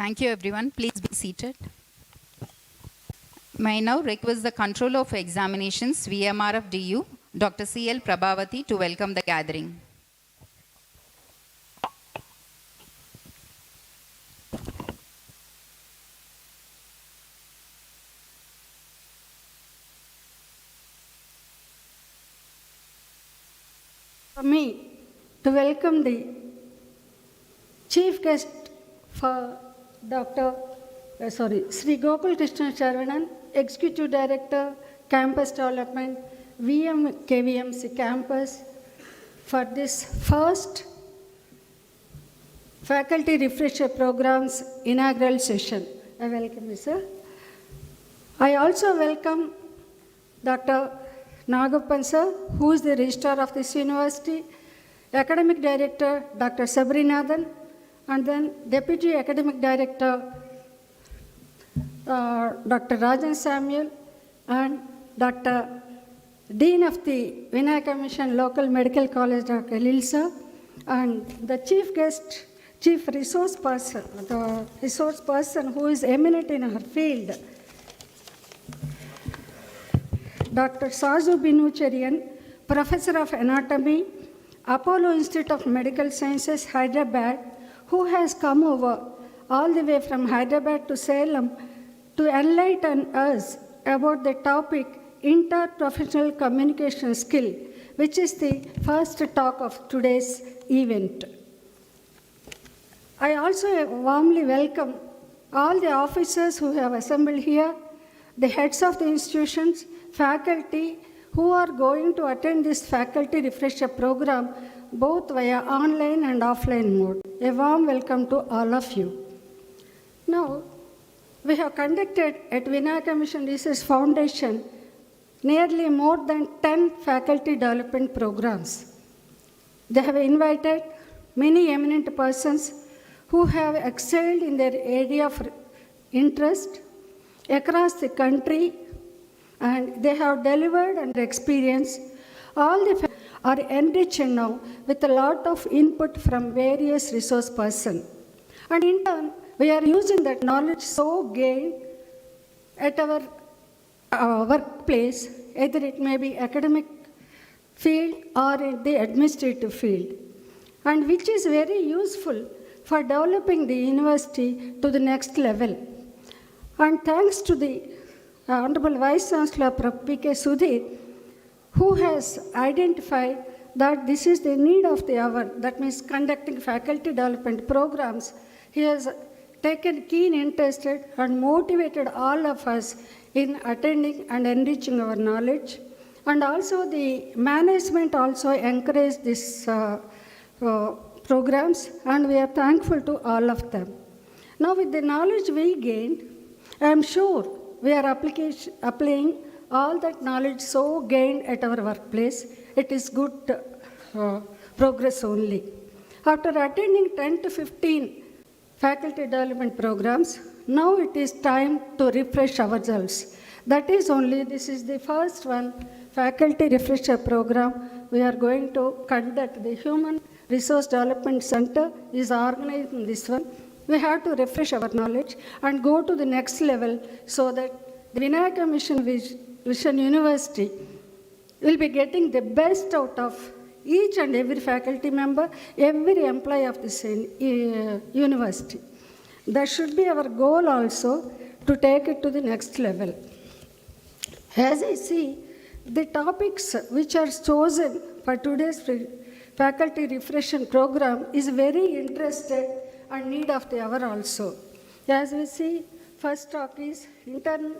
Thank you, everyone. Please be seated. May I now request the Controller of Examinations, Vmrfdu, Dr. C.L. Prabhavati, to welcome the gathering. For me to welcome the chief guest for Sri Gokul Krishna Sharvanan, Executive Director, Campus Development, KVMC Campus, for this first Faculty Refresher Program's inaugural session. I welcome you, sir. I also welcome Dr. Nagappan, sir, who is the Registrar of this university, Academic Director, Dr. Sabrinathan, and then Deputy Academic Director, Dr. Rajan Samuel, and Dr. Dean of the Vinayaka Mission Local Medical College, Dr. Lilsa, and the chief guest, chief resource person, the resource person who is eminent in her field, Dr. Sazu Binucharian, Professor of Anatomy, Apollo Institute of Medical Sciences, Hyderabad, who has come over all the way from Hyderabad to Salem to enlighten us about the topic interprofessional communication skill, which is the first talk of today's event. I also warmly welcome all the officers who have assembled here, the heads of the institutions, faculty who are going to attend this faculty refresher program both via online and offline mode. A warm welcome to all of you. Now, we have conducted at Vinayaka Mission Research Foundation nearly more than 10 faculty development programs. They have invited many eminent persons who have excelled in their area of interest across the country, and they have delivered and experienced. All the are enriched now with a lot of input from various resource persons. And in turn, we are using that knowledge so gained at our workplace, either it may be academic field or in the administrative field, and which is very useful for developing the university to the next level. And thanks to the Honorable Vice Chancellor P.K. Sudhir, who has identified that this is the need of the hour, that means conducting faculty development programs. He has taken keen interest and motivated all of us in attending and enriching our knowledge. And also the management also encouraged these programs, and we are thankful to all of them. Now with the knowledge we gained, I am sure we are applying all that knowledge so gained at our workplace. It is good progress only. After attending 10 to 15 faculty development programs, now it is time to refresh ourselves. That is only, this is the first one, faculty refresher program we are going to conduct. The Human Resource Development Center is organizing this one. We have to refresh our knowledge and go to the next level so that the Vinayaka Mission University will be getting the best out of each and every faculty member, every employee of this university. That should be our goal also, to take it to the next level. As I see, the topics which are chosen for today's faculty refreshment program is very interested and need of the hour also. As we see, first talk is intern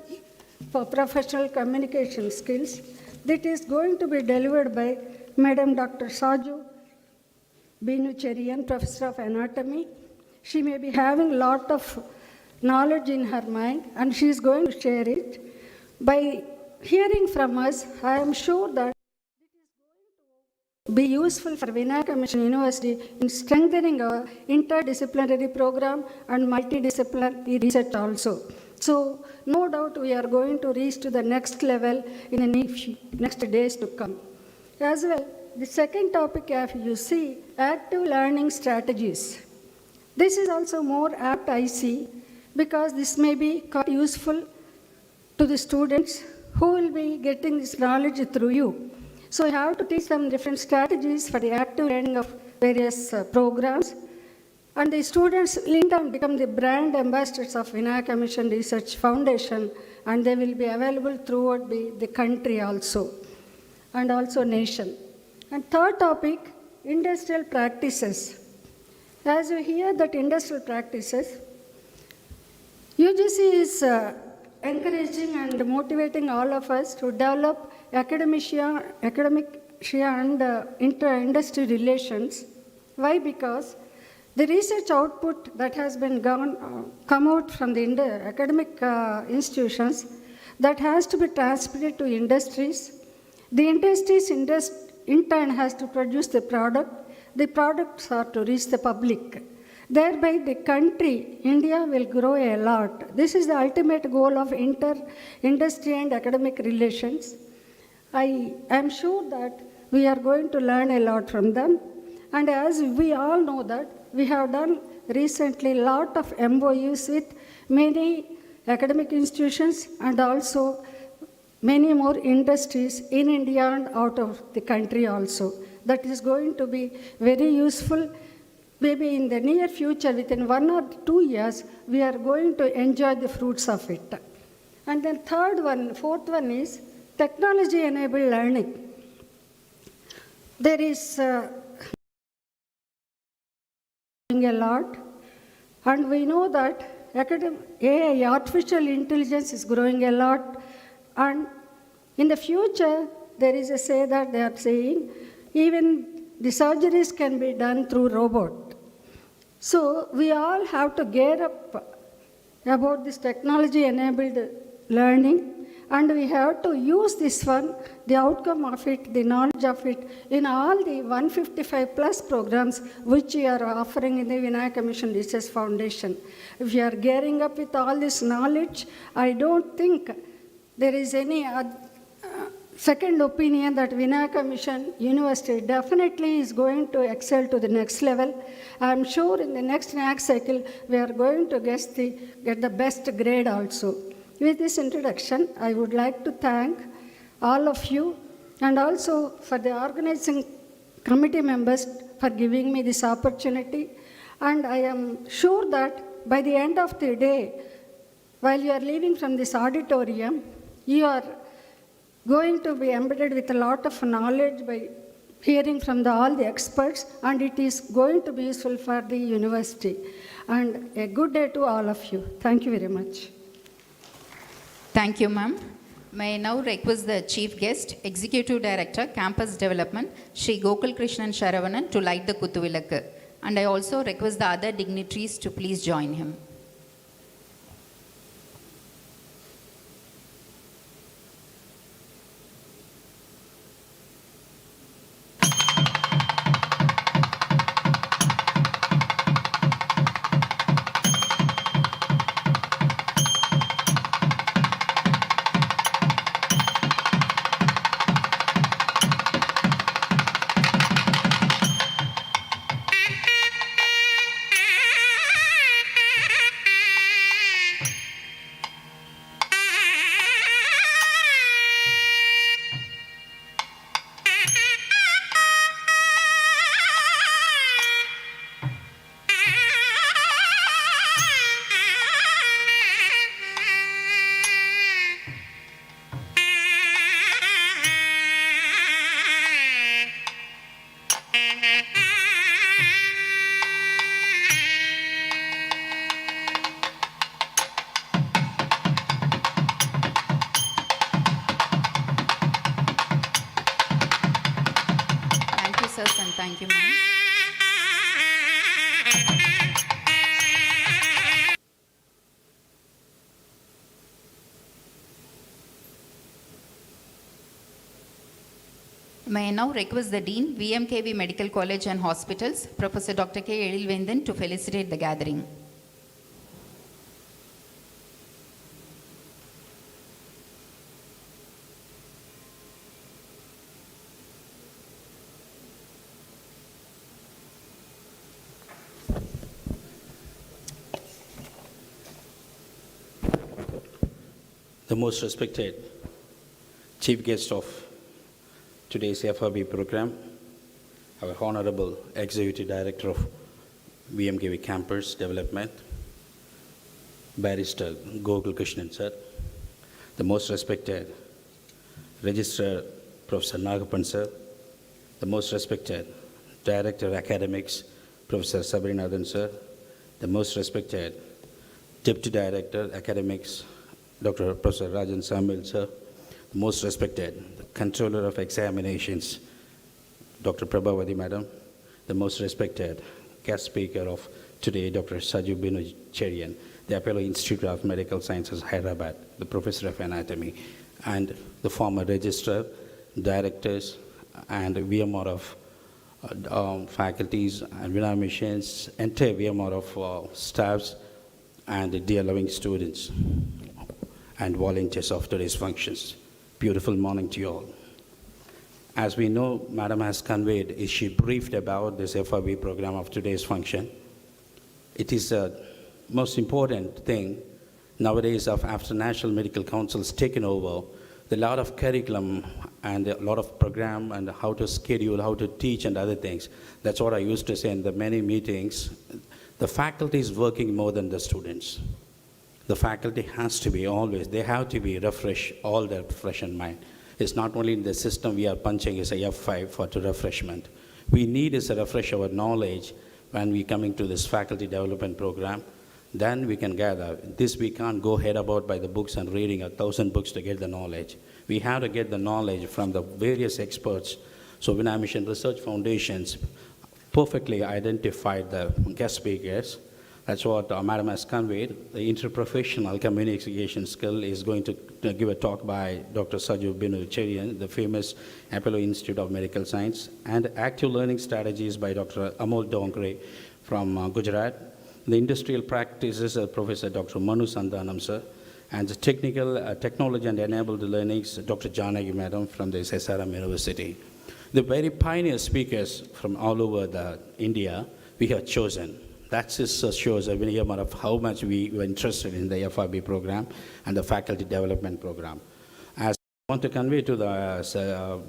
for professional communication skills. That is going to be delivered by Madam Dr. Saju Binucherian, Professor of Anatomy. She may be having a lot of knowledge in her mind, and she is going to share it. By hearing from us, I am sure that be useful for Vinayaka Mission University in strengthening our interdisciplinary program and multidisciplinary research also. So, no doubt we are going to reach to the next level in the next days to come. As well, the second topic, if you see, active learning strategies. This is also more apt, I see, because this may be quite useful to the students who will be getting this knowledge through you. So you have to teach them different strategies for the active learning of various programs. And the students will in turn become the brand ambassadors of Vinayaka Mission Research Foundation, and they will be available throughout the country also, and also nation. And third topic, industrial practices. As you hear that industrial practices, UGC is encouraging and motivating all of us to develop academia and inter-industry relations. Why? Because the research output that has been come out from the academic institutions, that has to be transmitted to industries. The industries in turn has to produce the product. The products are to reach the public. Thereby the country, India, will grow a lot. This is the ultimate goal of inter-industry and academic relations. I am sure that we are going to learn a lot from them. And as we all know that, we have done recently a lot of MOUs with many academic institutions and also many more industries in India and out of the country also. That is going to be very useful. Maybe in the near future, within 1 or 2 years, we are going to enjoy the fruits of it. And then fourth one is technology-enabled learning. There is a lot, and we know that AI, artificial intelligence, is growing a lot, and in the future, there is a say that they are saying even the surgeries can be done through robot. So we all have to gear up about this technology-enabled learning, and we have to use this one, the outcome of it, the knowledge of it, in all the 155 plus programs which we are offering in the Vinayaka Mission Research Foundation. If we are gearing up with all this knowledge, I don't think there is any second opinion that Vinayaka Mission University definitely is going to excel to the next level. I am sure in the next NAC cycle, we are going to get the best grade also. With this introduction, I would like to thank all of you, and also for the organizing committee members for giving me this opportunity. And I am sure that by the end of the day, while you are leaving from this auditorium, you are going to be embedded with a lot of knowledge by hearing from all the experts, and it is going to be useful for the university. And a good day to all of you. Thank you very much. Thank you, ma'am. May I now request the Chief Guest, Executive Director, Campus Development, Shri Gokul Krishnan Sharavanan, to light the Kuthuvilakku. And I also request the other dignitaries to please join him. Thank you, ma'am. May I now request the Dean, VMKV Medical College and Hospitals, Professor Dr. K. Edilvendan, to felicitate the gathering. The most respected chief guest of today's FRB program, our Honorable Executive Director of VMKV Campus Development, Barrister Gokul Krishnan sir, the most respected Registrar Professor Nagapan sir, the most respected Director of Academics Professor Sabrinathan sir, the most respected Deputy Director Academics Dr. Professor Rajan Samuel sir, the most respected Controller of Examinations Dr. Prabhavati madam, the most respected guest speaker of today Dr. Saju Binu Cherian, the Apollo Institute of Medical Sciences Hyderabad, the Professor of Anatomy, and the former Registrar, Directors, and VMR of faculties and Vmrfdu's entire VMR of staffs, and dear loving students and volunteers of today's functions. Beautiful morning to you all. As we know, Madam has conveyed, she briefed about this FRB program of today's function. It is the most important thing nowadays after National Medical Council's taken over, the lot of curriculum and a lot of program and how to schedule, how to teach and other things. That's what I used to say in the many meetings. The faculty is working more than the students. The faculty has to be always, they have to be refreshed, all their fresh in mind. It's not only in the system we are punching is a F5 for to refreshment. We need is a refresh our knowledge when we coming to this faculty development program. Then we can gather. This we can't go head about by the books and reading 1,000 books to get the knowledge. We have to get the knowledge from the various experts. So Vinaya Mission Research Foundations perfectly identified the guest speakers. That's what Madam has conveyed. The interprofessional communication skill is going to give a talk by Dr. Saju Binu Cherian, the famous Apollo Institute of Medical Science, and active learning strategies by Dr. Amol Dongre from Gujarat. The industrial practices Professor Dr. Manu Sandhanam sir, and the technology and enabled learnings Dr. Janagi madam from the SRM University. The very pioneer speakers from all over India we have chosen. That just shows a VMR of how much we were interested in the FRB program and the faculty development program. As I want to convey to the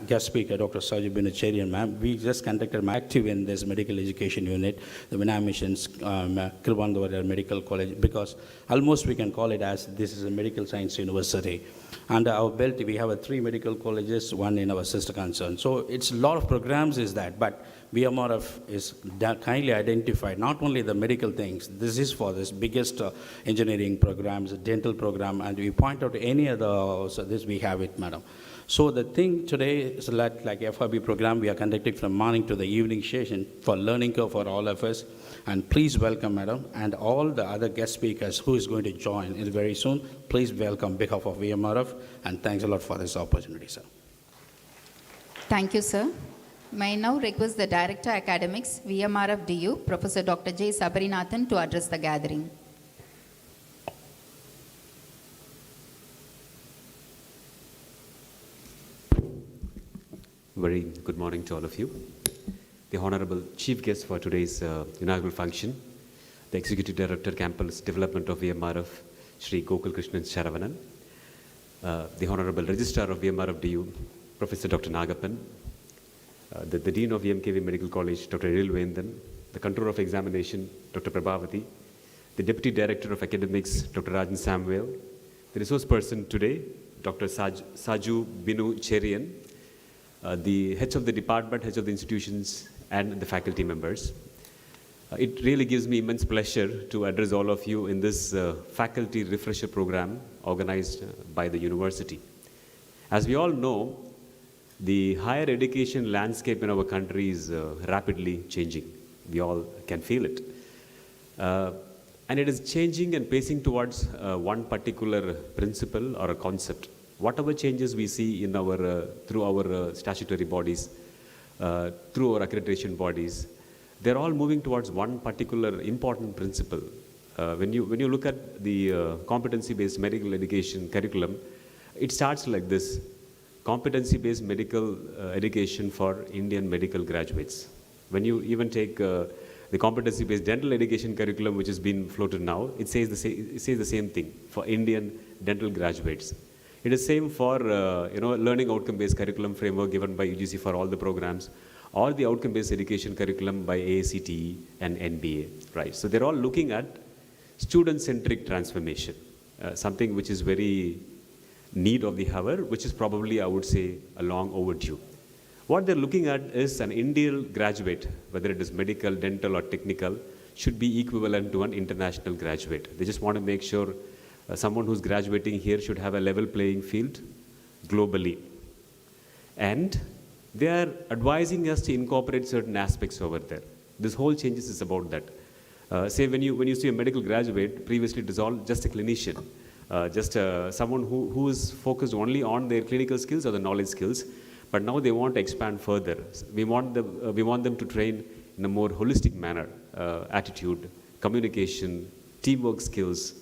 guest speaker, Dr. Saju Binu Cherian ma'am, we just conducted active in this medical education unit, the Vinaya Mission's Kirubandwara Medical College, because almost we can call it as this is a medical science university. Under our belt, we have 3 medical colleges, 1 in our sister concern. So it's a lot of programs is that, but VMRF is kindly identified, not only the medical things, this is for this biggest engineering programs, dental program, and we point out any other, so this we have it, madam. So the thing today is like FRB program, we are conducting from morning to the evening session for learning curve for all of us. And please welcome, madam, and all the other guest speakers who is going to join very soon. Please welcome on behalf of VMRF, and thanks a lot for this opportunity, sir. Thank you, sir. May I now request the Director Academics, Vmrfdu, Professor Dr. J. Sabrinathan, to address the gathering. Very good morning to all of you. The Honorable Chief Guest for today's inaugural function, the Executive Director, Campus Development of VMRF, Shri Gokul Krishnan Sharavanan, the Honorable Registrar of Vmrfdu, Professor Dr. Nagapan, the Dean of VMKV Medical College, Dr. Edilvendan, the Controller of Examination, Dr. Prabhavati, the Deputy Director of Academics, Dr. Rajan Samuel, the resource person today, Dr. Saju Binu Cherian, the heads of the department, heads of the institutions, and the faculty members. It really gives me immense pleasure to address all of you in this faculty refresher program organized by the university. As we all know, The higher education landscape in our country is rapidly changing. We all can feel it. And it is changing and pacing towards one particular principle or a concept. Whatever changes we see in our, through our statutory bodies, through our accreditation bodies, they're all moving towards one particular important principle. When you look at the competency-based medical education curriculum, it starts like this: competency-based medical education for Indian medical graduates. When you even take the competency-based dental education curriculum, which has been floated now, it says the same thing for Indian dental graduates. It is same for learning outcome-based curriculum framework given by UGC for all the programs, or the outcome-based education curriculum by AICTE and NBA, right? So they're all looking at student-centric transformation, something which is very need of the hour, which is probably, I would say, a long overdue. What they're looking at is an Indian graduate, whether it is medical, dental, or technical, should be equivalent to an international graduate. They just want to make sure someone who's graduating here should have a level playing field globally. And they are advising us to incorporate certain aspects over there. This whole changes is about that. Say when you see a medical graduate, previously it was all just a clinician, someone who is focused only on their clinical skills or the knowledge skills, but now they want to expand further. We want them to train in a more holistic manner, attitude, communication, teamwork skills,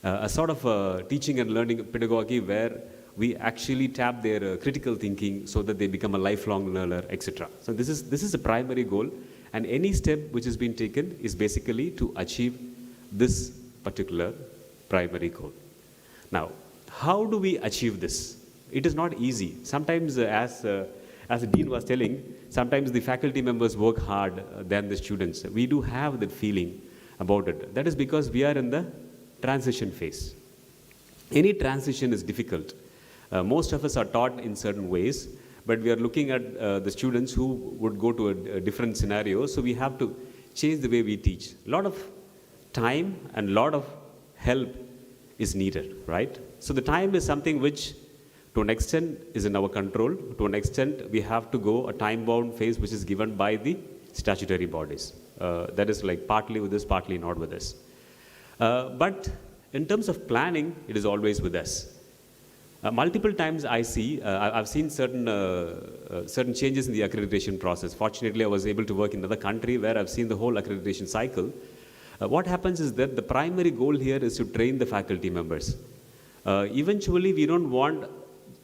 a sort of teaching and learning pedagogy where we actually tap their critical thinking so that they become a lifelong learner, etc. So this is a primary goal, and any step which has been taken is basically to achieve this particular primary goal. Now, how do we achieve this? It is not easy. Sometimes, as the dean was telling, sometimes the faculty members work hard than the students. We do have that feeling about it. That is because we are in the transition phase. Any transition is difficult. Most of us are taught in certain ways, but we are looking at the students who would go to a different scenario, so we have to change the way we teach. A lot of time and a lot of help is needed, right? So the time is something which, to an extent, is in our control. To an extent, we have to go a time-bound phase which is given by the statutory bodies. That is like partly with us, partly not with us. But in terms of planning, it is always with us. Multiple times I've seen certain changes in the accreditation process. Fortunately, I was able to work in another country where I've seen the whole accreditation cycle. What happens is that the primary goal here is to train the faculty members. Eventually, we don't want,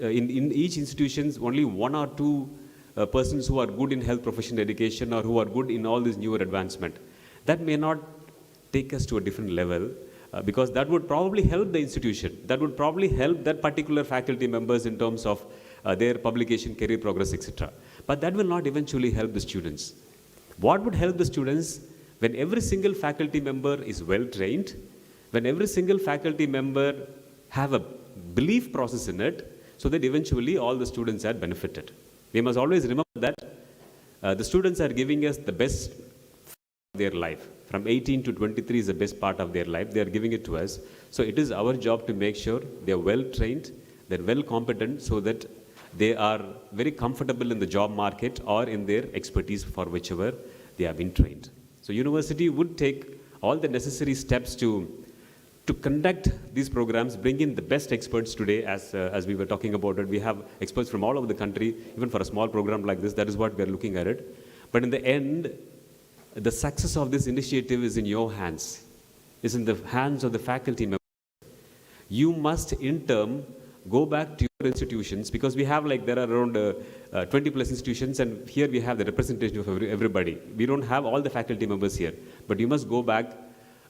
in each institution, only one or two persons who are good in health professional education or who are good in all this newer advancement. That may not take us to a different level. Because that would probably help the institution. That would probably help that particular faculty members in terms of their publication, career progress, etc. But that will not eventually help the students. What would help the students? When every single faculty member is well trained, when every single faculty member have a belief process in it, so that eventually all the students are benefited. We must always remember that the students are giving us the best of their life. From 18 to 23 is the best part of their life. They are giving it to us. So it is our job to make sure they are well trained, they're well competent, so that they are very comfortable in the job market or in their expertise for whichever they have been trained. So university would take all the necessary steps to conduct these programs, bring in the best experts today, as we were talking about it. We have experts from all over the country, even for a small program like this. That is what we are looking at it. But in the end, the success of this initiative is in your hands, is in the hands of the faculty members. You must, in turn, go back to your institutions, because we have there are around 20 plus institutions, and here we have the representation of everybody. We don't have all the faculty members here, but you must go back,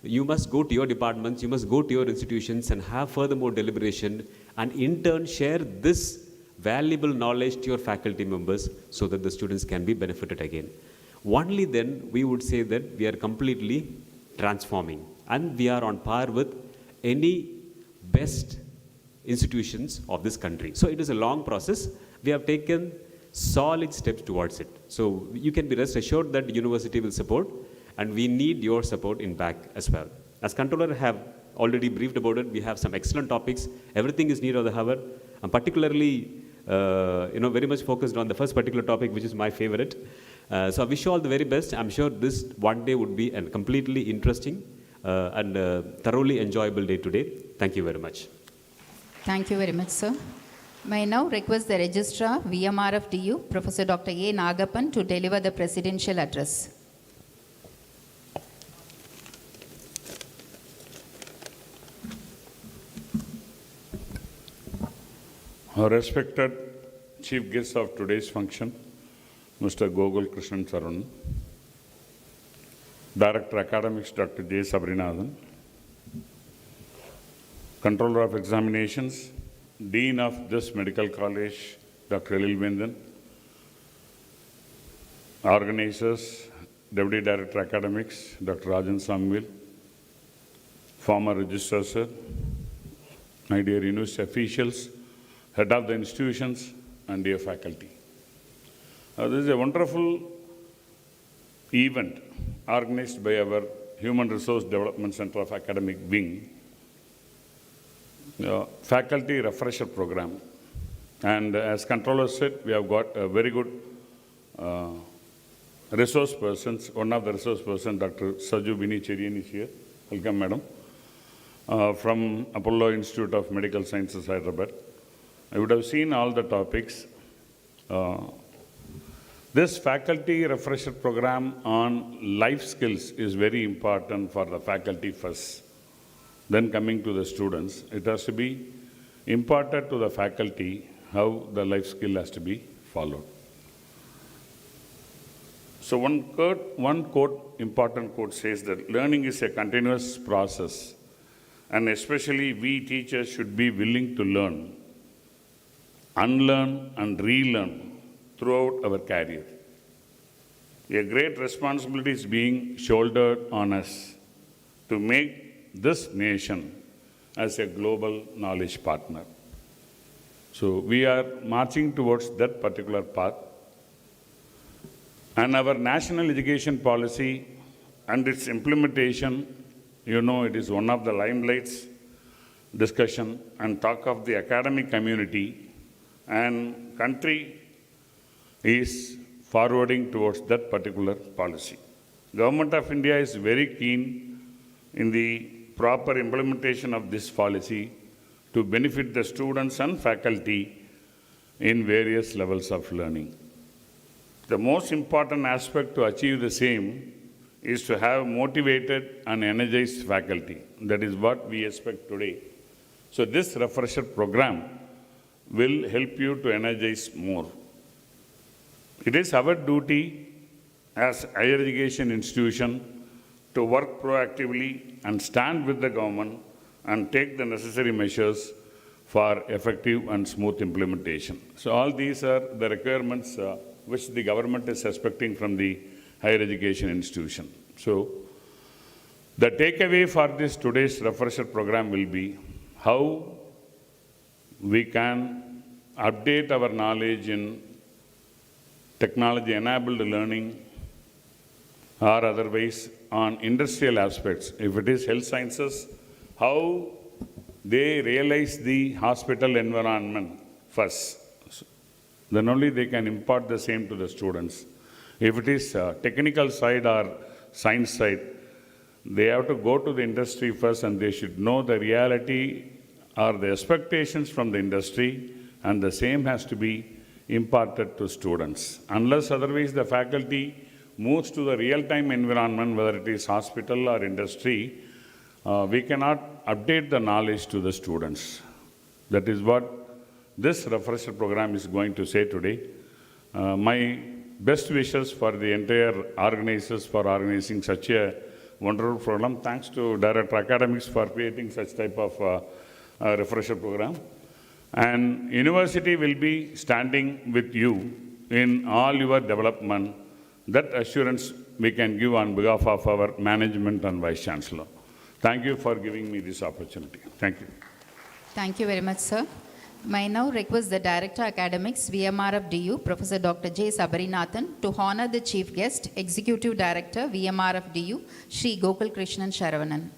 you must go to your departments, you must go to your institutions and have furthermore deliberation, and in turn share this valuable knowledge to your faculty members so that the students can be benefited again. Only then we would say that we are completely transforming and we are on par with any best institutions of this country. So it is a long process. We have taken solid steps towards it. So you can be rest assured that the university will support, and we need your support in back as well. As controller have already briefed about it, we have some excellent topics. Everything is need of the hour. And particularly very much focused on the first particular topic, which is my favorite. So I wish you all the very best. I'm sure this one day would be a completely interesting and thoroughly enjoyable day today. Thank you very much. Thank you very much, sir. May I now request the Registrar, Vmrfdu, Professor Dr. A. Nagappan, to deliver the presidential address. Our respected chief guest of today's function, Mr. Gokul Krishnan Saravanan, Director Academics, Dr. J. Sabrinathan, Controller of Examinations, Dean of this Medical College, Dr. Elil Vendan, Organizers, Deputy Director Academics, Dr. Rajan Samuel, former Registrar Sir, my dear university officials, head of the institutions, and dear faculty. This is a wonderful event organized by our Human Resource Development Center of Academic Wing, faculty refresher program. And as controller said, we have got a very good resource persons. One of the resource persons, Dr. Saju Bini Cherian, is here. Welcome, madam. From Apollo Institute of Medical Sciences, Hyderabad. I would have seen all the topics. This faculty refresher program on life skills is very important for the faculty first. Then coming to the students, it has to be imparted to the faculty how the life skill has to be followed. So one quote, important quote says that learning is a continuous process, and especially we teachers should be willing to learn, unlearn and relearn throughout our career. A great responsibility is being shouldered on us to make this nation as a global knowledge partner. So we are marching towards that particular path. And our national education policy and its implementation, it is one of the limelights discussion and talk of the academic community, and country is forwarding towards that particular policy. Government of India is very keen in the proper implementation of this policy to benefit the students and faculty in various levels of learning. The most important aspect to achieve the same is to have motivated and energized faculty. That is what we expect today. So this refresher program will help you to energize more. It is our duty as higher education institution to work proactively and stand with the government and take the necessary measures for effective and smooth implementation. So all these are the requirements which the government is expecting from the higher education institution. So the takeaway for this today's refresher program will be how we can update our knowledge in technology-enabled learning or otherwise on industrial aspects. If it is health sciences, how they realize the hospital environment first. Then only they can impart the same to the students. If it is technical side or science side, they have to go to the industry first and they should know the reality or the expectations from the industry, and the same has to be imparted to students. Unless otherwise the faculty moves to the real-time environment, whether it is hospital or industry, we cannot update the knowledge to the students. That is what this refresher program is going to say today. My best wishes for the entire organizers for organizing such a wonderful program. Thanks to Director Academics for creating such type of refresher program. And university will be standing with you in all your development. That assurance we can give on behalf of our management and Vice Chancellor. Thank you for giving me this opportunity. Thank you. Thank you very much, sir. May I now request the Director Academics, Vmrfdu, Professor Dr. J. Sabrinathan, to honor the Chief Guest, Executive Director, Vmrfdu, Shri Gokul Krishnan Saravanan.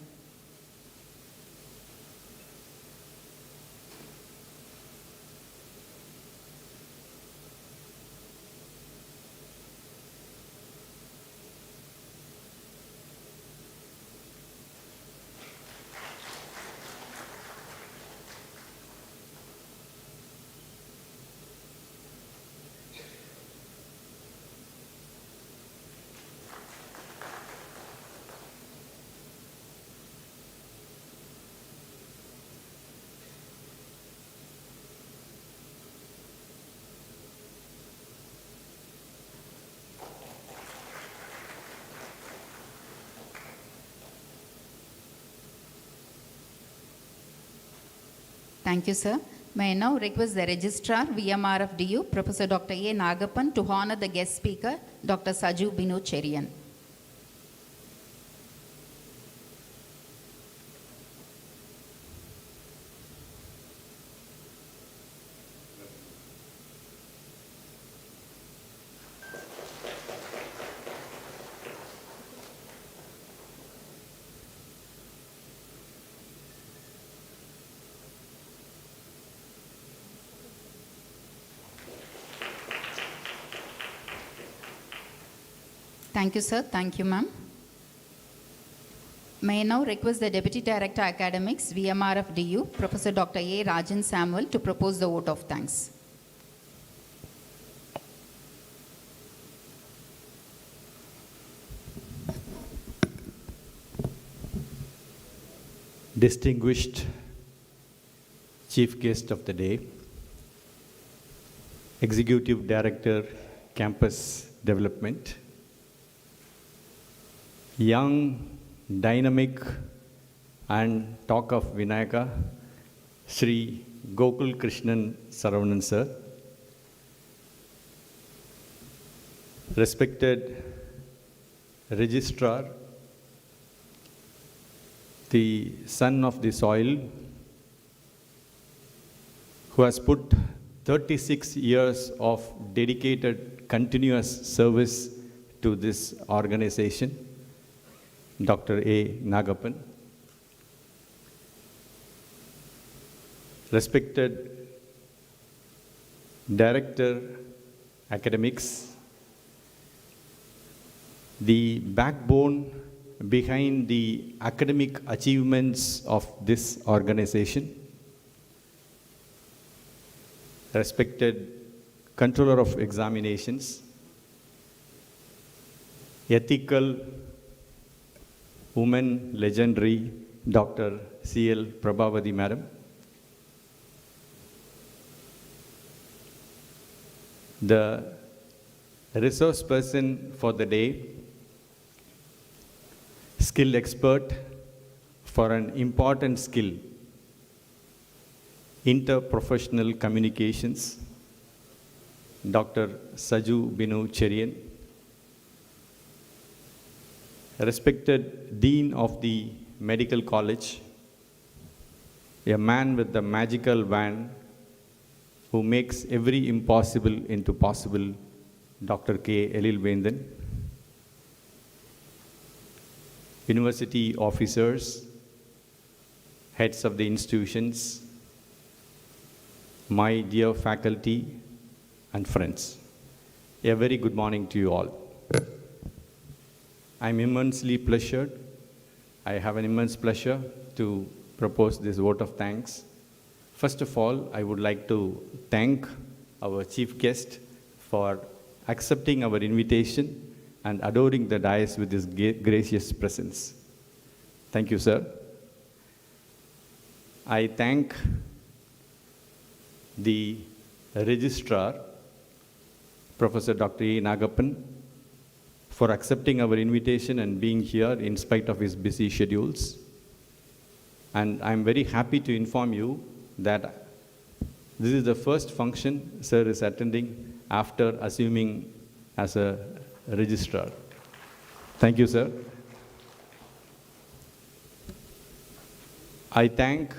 Thank you, sir. May I now request the Registrar, Vmrfdu, Professor Dr. A. Nagappan, to honor the guest speaker, Dr. Saju Binu Cherian. Thank you, sir. Thank you, ma'am. May I now request the Deputy Director Academics, Vmrfdu, Professor Dr. A. Rajan Samuel, to propose the vote of thanks. Distinguished Chief Guest of the Day, Executive Director, Campus Development, young, dynamic, and talk of Vinayaka, Sri Gokul Krishnan Saravanan sir, respected Registrar, the son of the soil, who has put 36 years of dedicated, continuous service to this organization, Dr. A. Nagappan. Respected Director, Academics, the backbone behind the academic achievements of this organization, respected Controller of Examinations, ethical woman legendary Dr. C.L. Prabhavati Madam, the resource person for the day, skill expert for an important skill, interprofessional communications, Dr. Saju Binu Cherian, respected Dean of the Medical College, a man with the magical wand who makes every impossible into possible, Dr. K. Elil Vendan, university officers, heads of the institutions, my dear faculty and friends. A very good morning to you all. I'm immensely pleasured. I have an immense pleasure to propose this vote of thanks. First of all, I would like to thank our chief guest for accepting our invitation and adoring the dais with his gracious presence. Thank you, sir. I thank the registrar, Professor Dr. E. Nagappan, for accepting our invitation and being here in spite of his busy schedules. And I'm very happy to inform you that this is the first function sir is attending after assuming as a registrar. Thank you, sir. I thank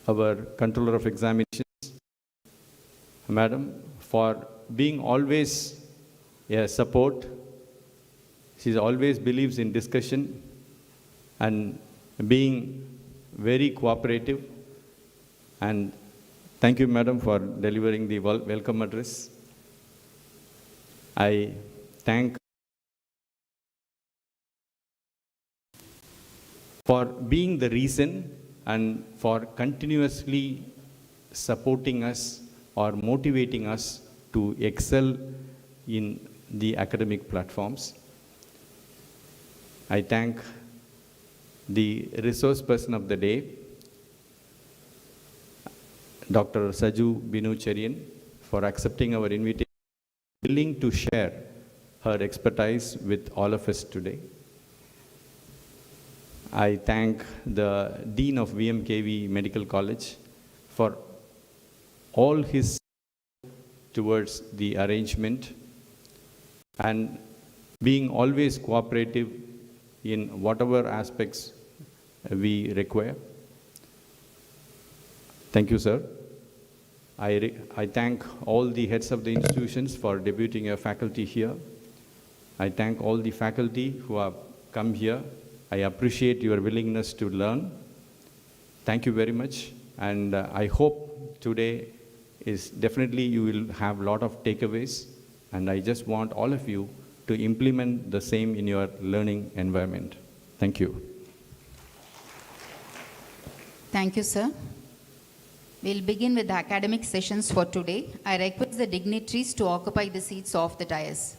our Controller of Examinations, Madam, for being always a support. She always believes in discussion and being very cooperative. And thank you, Madam, for delivering the welcome address. I thank for being the reason and for continuously supporting us or motivating us to excel in the academic platforms. I thank the resource person of the day, Dr. Saju Binu Cherian, for accepting our invitation, willing to share her expertise with all of us today. I thank the Dean of VMKV Medical College for all his towards the arrangement and being always cooperative in whatever aspects we require. Thank you, sir. I thank all the heads of the institutions for debuting your faculty here. I thank all the faculty who have come here. I appreciate your willingness to learn. Thank you very much. And I hope today is definitely you will have a lot of takeaways. And I just want all of you to implement the same in your learning environment. Thank you. Thank you, sir. We'll begin with the academic sessions for today. I request the dignitaries to occupy the seats of the dais.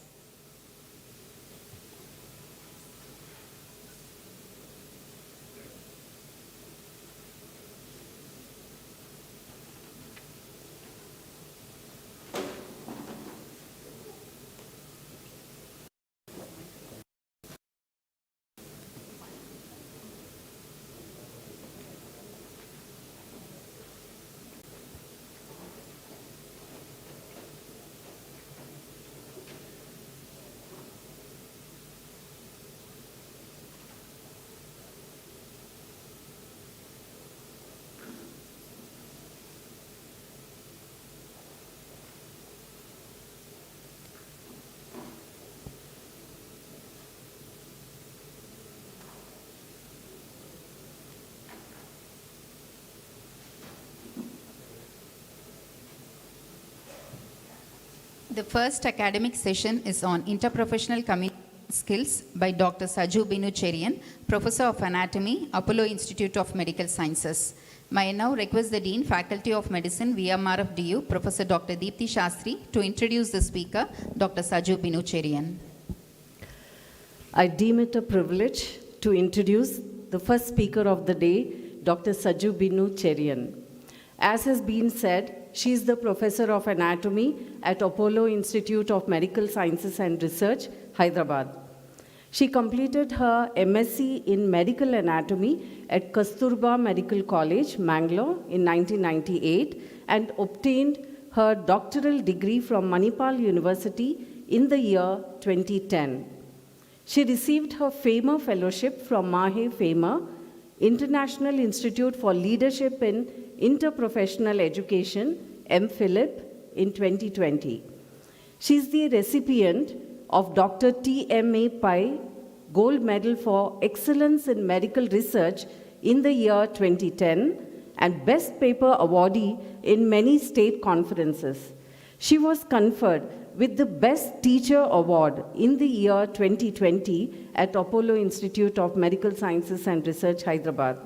The first academic session is on interprofessional communication skills by Dr. Saju Binu Cherian, Professor of Anatomy, Apollo Institute of Medical Sciences. May I now request the Dean, Faculty of Medicine, Vmrfdu, Professor Dr. Deepthi Shastri, to introduce the speaker, Dr. Saju Binu Cherian. I deem it a privilege to introduce the first speaker of the day, Dr. Saju Binu Cherian. As has been said, she is the Professor of Anatomy at Apollo Institute of Medical Sciences and Research, Hyderabad. She completed her MSc in Medical Anatomy at Kasturba Medical College, Mangalore in 1998 and obtained her doctoral degree from Manipal University in the year 2010. She received her FAMER Fellowship from Mahe FAMER, International Institute for Leadership in Interprofessional Education, MPhilip, in 2020. She is the recipient of Dr. T.M.A. Pai Gold Medal for Excellence in Medical Research in the year 2010 and Best Paper Awardee in many state conferences. She was conferred with the Best Teacher Award in the year 2020 at Apollo Institute of Medical Sciences and Research, Hyderabad.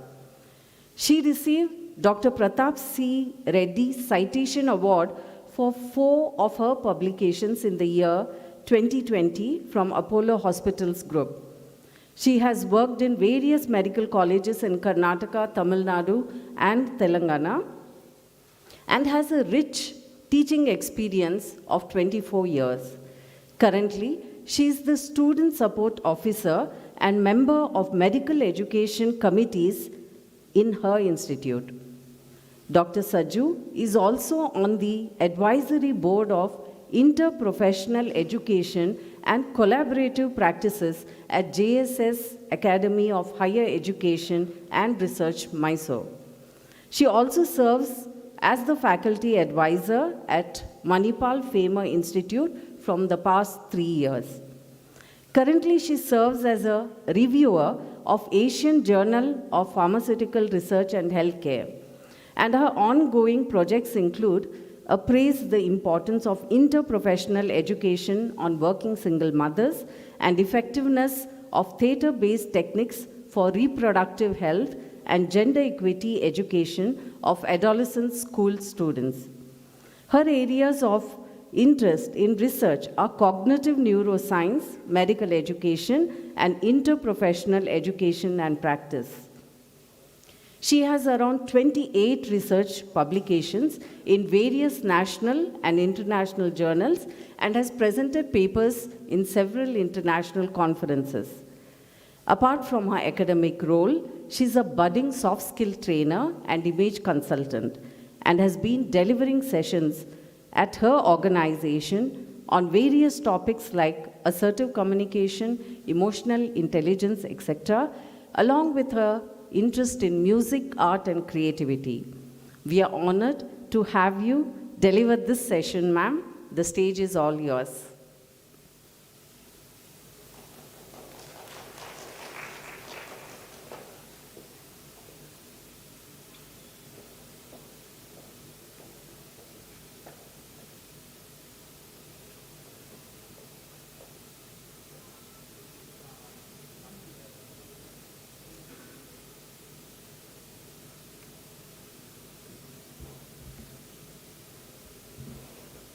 She received Dr. Pratap C. Reddy Citation Award for 4 of her publications in the year 2020 from Apollo Hospitals Group. She has worked in various medical colleges in Karnataka, Tamil Nadu, and Telangana, and has a rich teaching experience of 24 years. Currently, she is the Student Support Officer and member of medical education committees in her institute. Dr. Saju is also on the advisory board of Interprofessional Education and Collaborative Practices at JSS Academy of Higher Education and Research, Mysore. She also serves as the faculty advisor at Manipal FAMER Institute from the past 3 years. Currently, she serves as a reviewer of Asian Journal of Pharmaceutical Research and Healthcare. And her ongoing projects include appraise the importance of interprofessional education on working single mothers and effectiveness of theatre-based techniques for reproductive health and gender equity education of adolescent school students. Her areas of interest in research are cognitive neuroscience, medical education, and interprofessional education and practice. She has around 28 research publications in various national and international journals and has presented papers in several international conferences. Apart from her academic role, she's a budding soft skill trainer and image consultant and has been delivering sessions at her organization on various topics like assertive communication, emotional intelligence, etc., along with her interest in music, art, and creativity. We are honored to have you deliver this session, ma'am. The stage is all yours.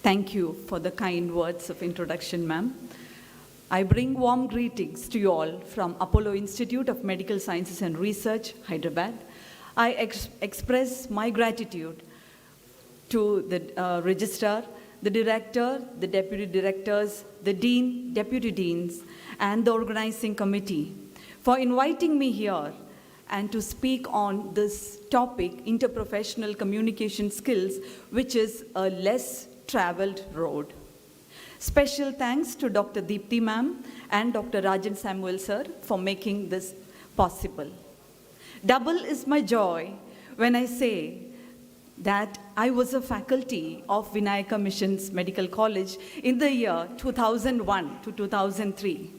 Thank you for the kind words of introduction, ma'am. I bring warm greetings to you all from Apollo Institute of Medical Sciences and Research, Hyderabad. I express my gratitude to the registrar, the director, the deputy directors, the dean, deputy deans, and the organizing committee for inviting me here and to speak on this topic, interprofessional communication skills, which is a less traveled road. Special thanks to Dr. Deepthi ma'am and Dr. Rajan Samuel sir for making this possible. Double is my joy when I say that I was a faculty of Vinayaka Missions Medical College in the year 2001 to 2003.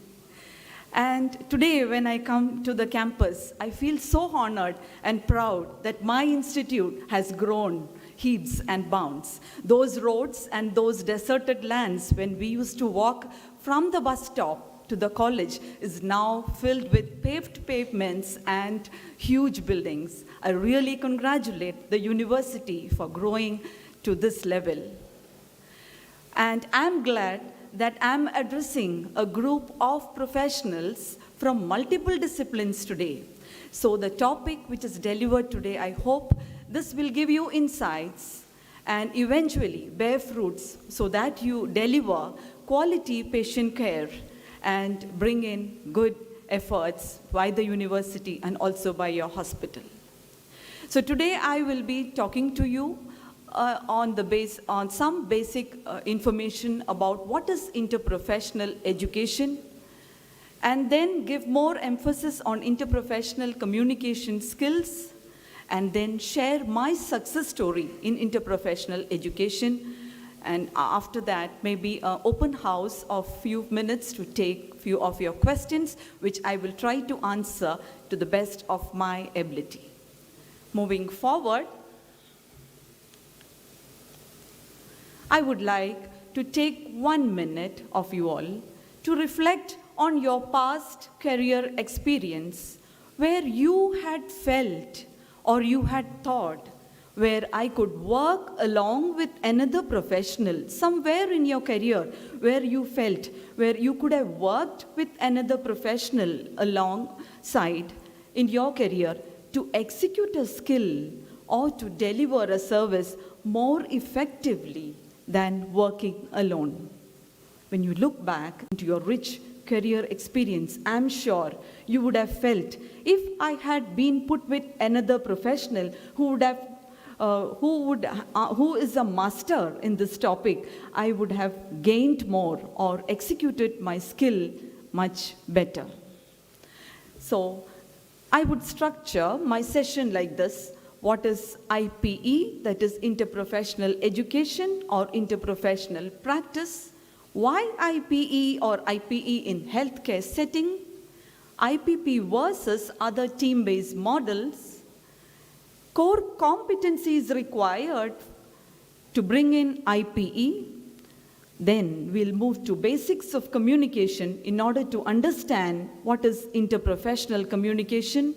And today when I come to the campus, I feel so honored and proud that my institute has grown heaps and bounds. Those roads and those deserted lands when we used to walk from the bus stop to the college is now filled with paved pavements and huge buildings. I really congratulate the university for growing to this level. And I'm glad that I'm addressing a group of professionals from multiple disciplines today. So the topic which is delivered today, I hope this will give you insights and eventually bear fruits so that you deliver quality patient care and bring in good efforts by the university and also by your hospital. So today I will be talking to you on some basic information about what is interprofessional education, and then give more emphasis on interprofessional communication skills, and then share my success story in interprofessional education. And after that, maybe an open house of few minutes to take few of your questions, which I will try to answer to the best of my ability. Moving forward, I would like to take 1 minute of you all to reflect on your past career experience where you had felt or you had thought where I could work along with another professional, somewhere in your career where you felt, where you could have worked with another professional alongside in your career to execute a skill or to deliver a service more effectively than working alone. When you look back into your rich career experience, I'm sure you would have felt if I had been put with another professional who is a master in this topic, I would have gained more or executed my skill much better. So I would structure my session like this. What is IPE, that is interprofessional education or interprofessional practice? Why IPE or IPE in healthcare setting? IPP versus other team-based models. Core competencies required to bring in IPE. Then we'll move to basics of communication in order to understand what is interprofessional communication.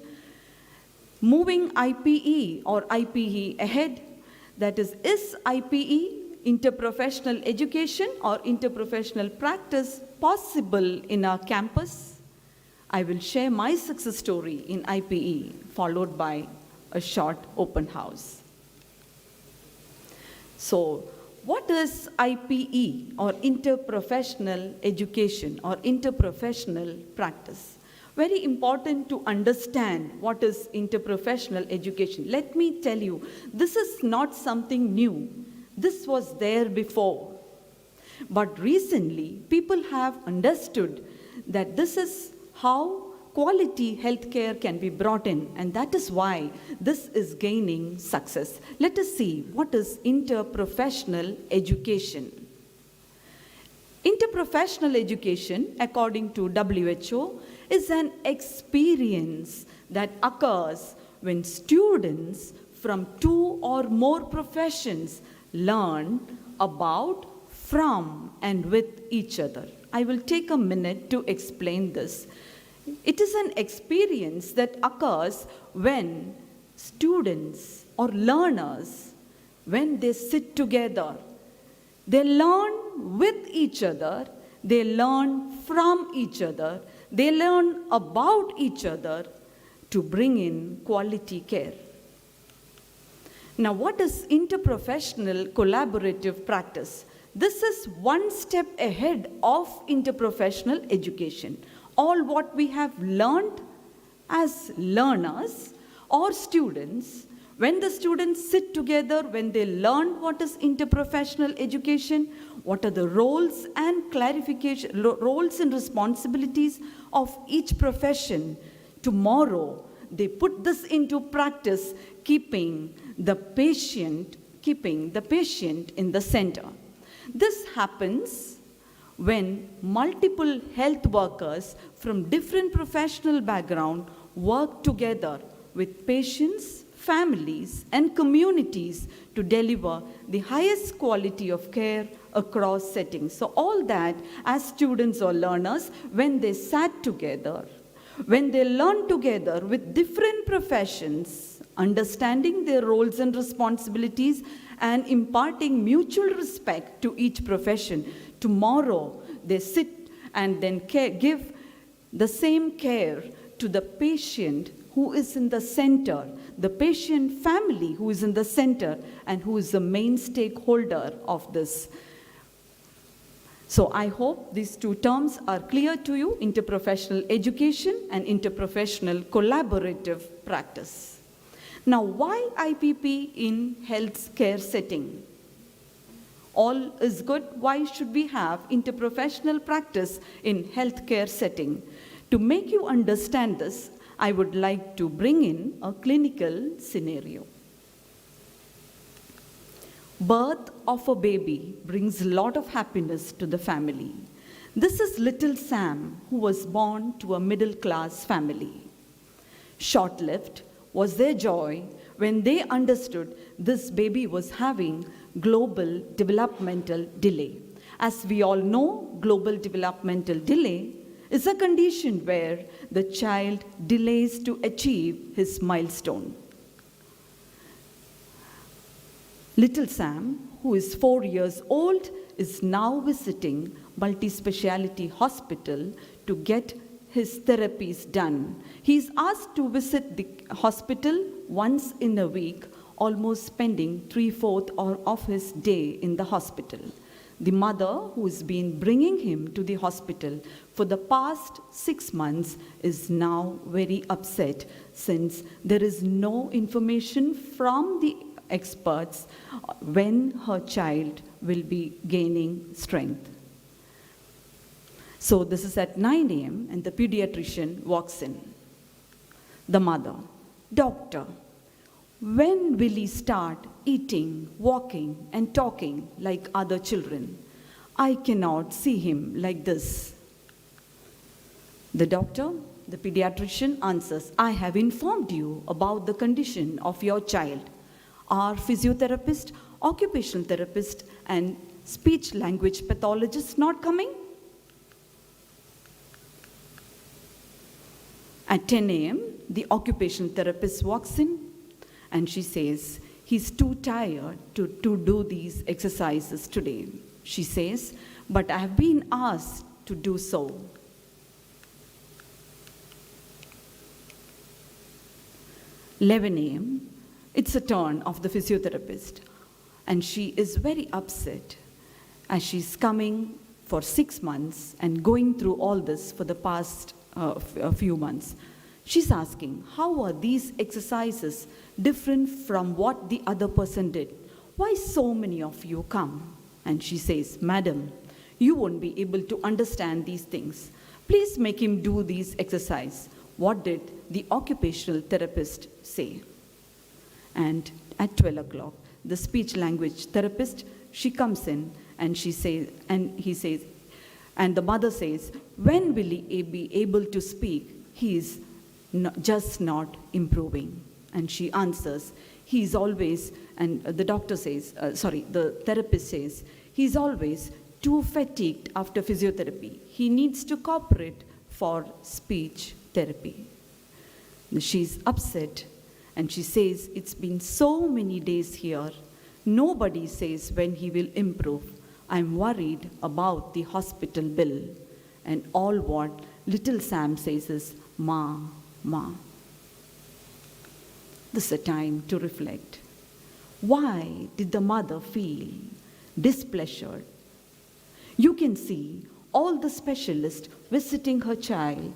Moving IPE or IPE ahead, that is IPE, interprofessional education or interprofessional practice possible in our campus? I will share my success story in IPE, followed by a short open house. So, what is IPE or interprofessional education or interprofessional practice? very important to understand what is interprofessional education. Let me tell you, this is not something new. This was there before. But recently, people have understood that this is how quality healthcare can be brought in, and that is why this is gaining success. Let us see what is interprofessional education. Interprofessional education, according to WHO, is an experience that occurs when students from two or more professions learn about, from, and with each other. I will take a minute to explain this. It is an experience that occurs when students or learners, when they sit together, they learn with each other, they learn from each other, they learn about each other to bring in quality care. Now, what is interprofessional collaborative practice? This is one step ahead of interprofessional education. All what we have learned as learners or students, when the students sit together, when they learn what is interprofessional education, what are the roles and clarification, roles and responsibilities of each profession, tomorrow they put this into practice, keeping the patient in the center. This happens when multiple health workers from different professional backgrounds work together with patients, families, and communities to deliver the highest quality of care across settings. So all that, as students or learners, when they sat together, when they learned together with different professions, understanding their roles and responsibilities, and imparting mutual respect to each profession, tomorrow they sit and then give the same care to the patient who is in the center, the patient family who is in the center and who is the main stakeholder of this. So I hope these two terms are clear to you: interprofessional education and interprofessional collaborative practice. Now, why IPP in healthcare setting? All is good. Why should we have interprofessional practice in healthcare setting? To make you understand this, I would like to bring in a clinical scenario. Birth of a baby brings a lot of happiness to the family. This is little Sam, who was born to a middle-class family. Short-lived was their joy when they understood this baby was having global developmental delay. As we all know, global developmental delay is a condition where the child delays to achieve his milestone. Little Sam, who is 4 years old, is now visiting multi-speciality hospital to get his therapies done. He is asked to visit the hospital once in a week, almost spending 3/4 of his day in the hospital. The mother, who has been bringing him to the hospital for the past 6 months, is now very upset since there is no information from the experts when her child will be gaining strength. So this is at 9 a.m. and the pediatrician walks in. The mother, "Doctor, when will he start eating, walking, and talking like other children? I cannot see him like this." The doctor, the pediatrician, answers, "I have informed you about the condition of your child. Our physiotherapist, occupational therapist, and speech language pathologist not coming?" At 10 a.m., the occupational therapist walks in and she says, "He's too tired to do these exercises today." She says, "But I have been asked to do so." 11 a.m., it's a turn of the physiotherapist, and she is very upset as she's coming for 6 months and going through all this for the past a few months. She's asking, how are these exercises different from what the other person did? Why so many of you come? And she says, Madam, you won't be able to understand these things. Please make him do these exercises. What did the occupational therapist say? And at 12 o'clock, the speech language therapist, she comes in and she says, and he says, and the mother says, when will he be able to speak? He is just not improving. And she answers, he is always, and the doctor says, the therapist says, he's always too fatigued after physiotherapy. He needs to cooperate for speech therapy. She's upset and she says, it's been so many days here. Nobody says when he will improve. I'm worried about the hospital bill. And all what little Sam says is, Ma, Ma. This is a time to reflect. Why did the mother feel displeasure? You can see all the specialists visiting her child,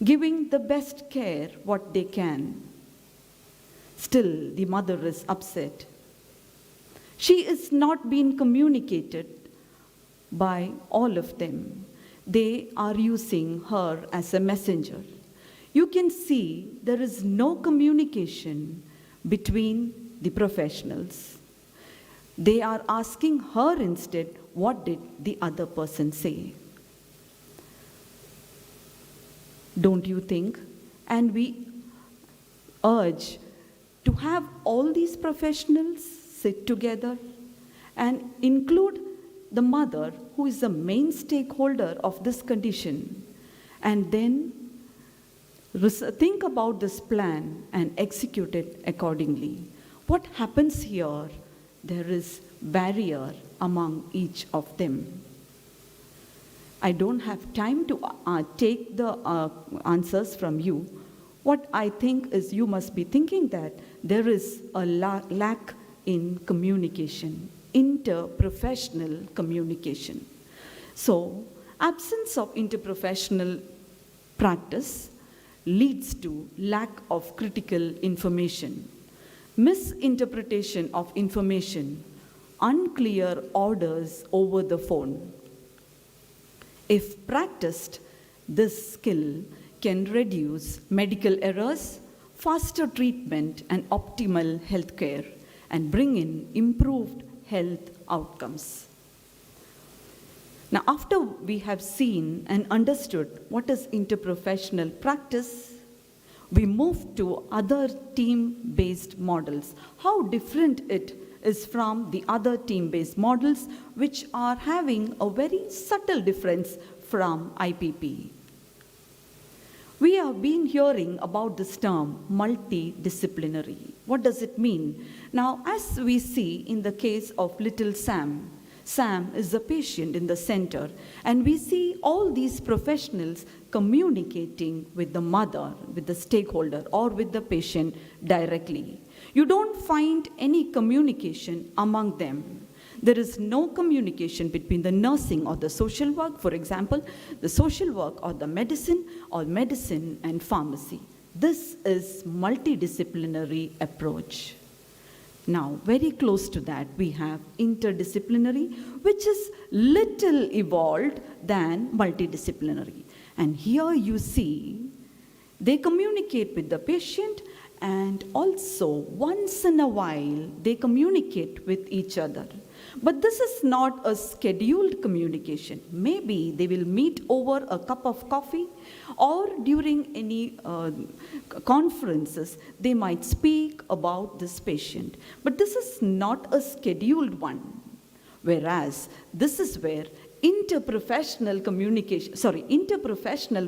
giving the best care what they can. Still, the mother is upset. She is not being communicated by all of them. They are using her as a messenger. You can see there is no communication between the professionals. They are asking her instead, what did the other person say? Don't you think? And we urge to have all these professionals sit together and include the mother, who is the main stakeholder of this condition, and then think about this plan and execute it accordingly. What happens here? There is barrier among each of them. I don't have time to take the answers from you. What I think is you must be thinking that there is a lack in communication, interprofessional communication. So, absence of interprofessional practice leads to lack of critical information, misinterpretation of information, unclear orders over the phone. If practiced, this skill can reduce medical errors, faster treatment, and optimal health care, and bring in improved health outcomes. Now, after we have seen and understood what is interprofessional practice, we move to other team-based models. How different it is from the other team-based models, which are having a very subtle difference from IPP. We have been hearing about this term, multidisciplinary. What does it mean? Now, as we see in the case of little Sam, Sam is the patient in the center, and we see all these professionals communicating with the mother, with the stakeholder, or with the patient directly. You don't find any communication among them. There is no communication between the nursing or the social work, for example, the social work or medicine and pharmacy. This is multidisciplinary approach. Now, very close to that, we have interdisciplinary, which is little evolved than multidisciplinary. And here you see, they communicate with the patient, and also once in a while, they communicate with each other. But this is not a scheduled communication. Maybe they will meet over a cup of coffee, or during any conferences, they might speak about this patient. But this is not a scheduled one. Whereas this is where interprofessional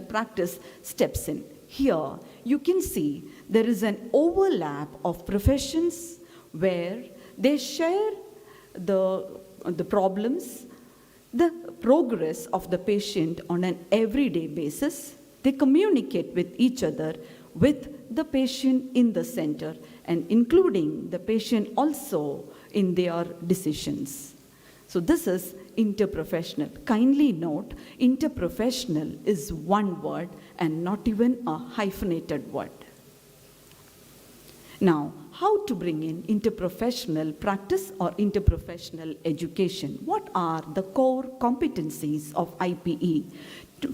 practice steps in. Here, you can see there is an overlap of professions where they share the problems, the progress of the patient on an everyday basis. They communicate with each other with the patient in the center, and including the patient also in their decisions. So this is interprofessional? Kindly note, interprofessional is one word and not even a hyphenated word. Now, how to bring in interprofessional practice or interprofessional education? What are the core competencies of IPE?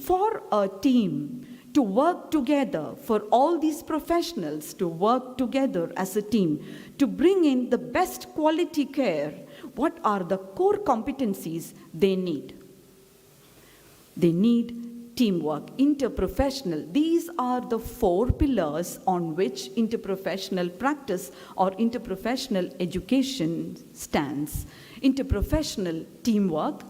For a team to work together, for all these professionals to work together as a team, to bring in the best quality care, what are the core competencies they need? They need teamwork, interprofessional. These are the 4 pillars on which interprofessional practice or interprofessional education stands. Interprofessional teamwork,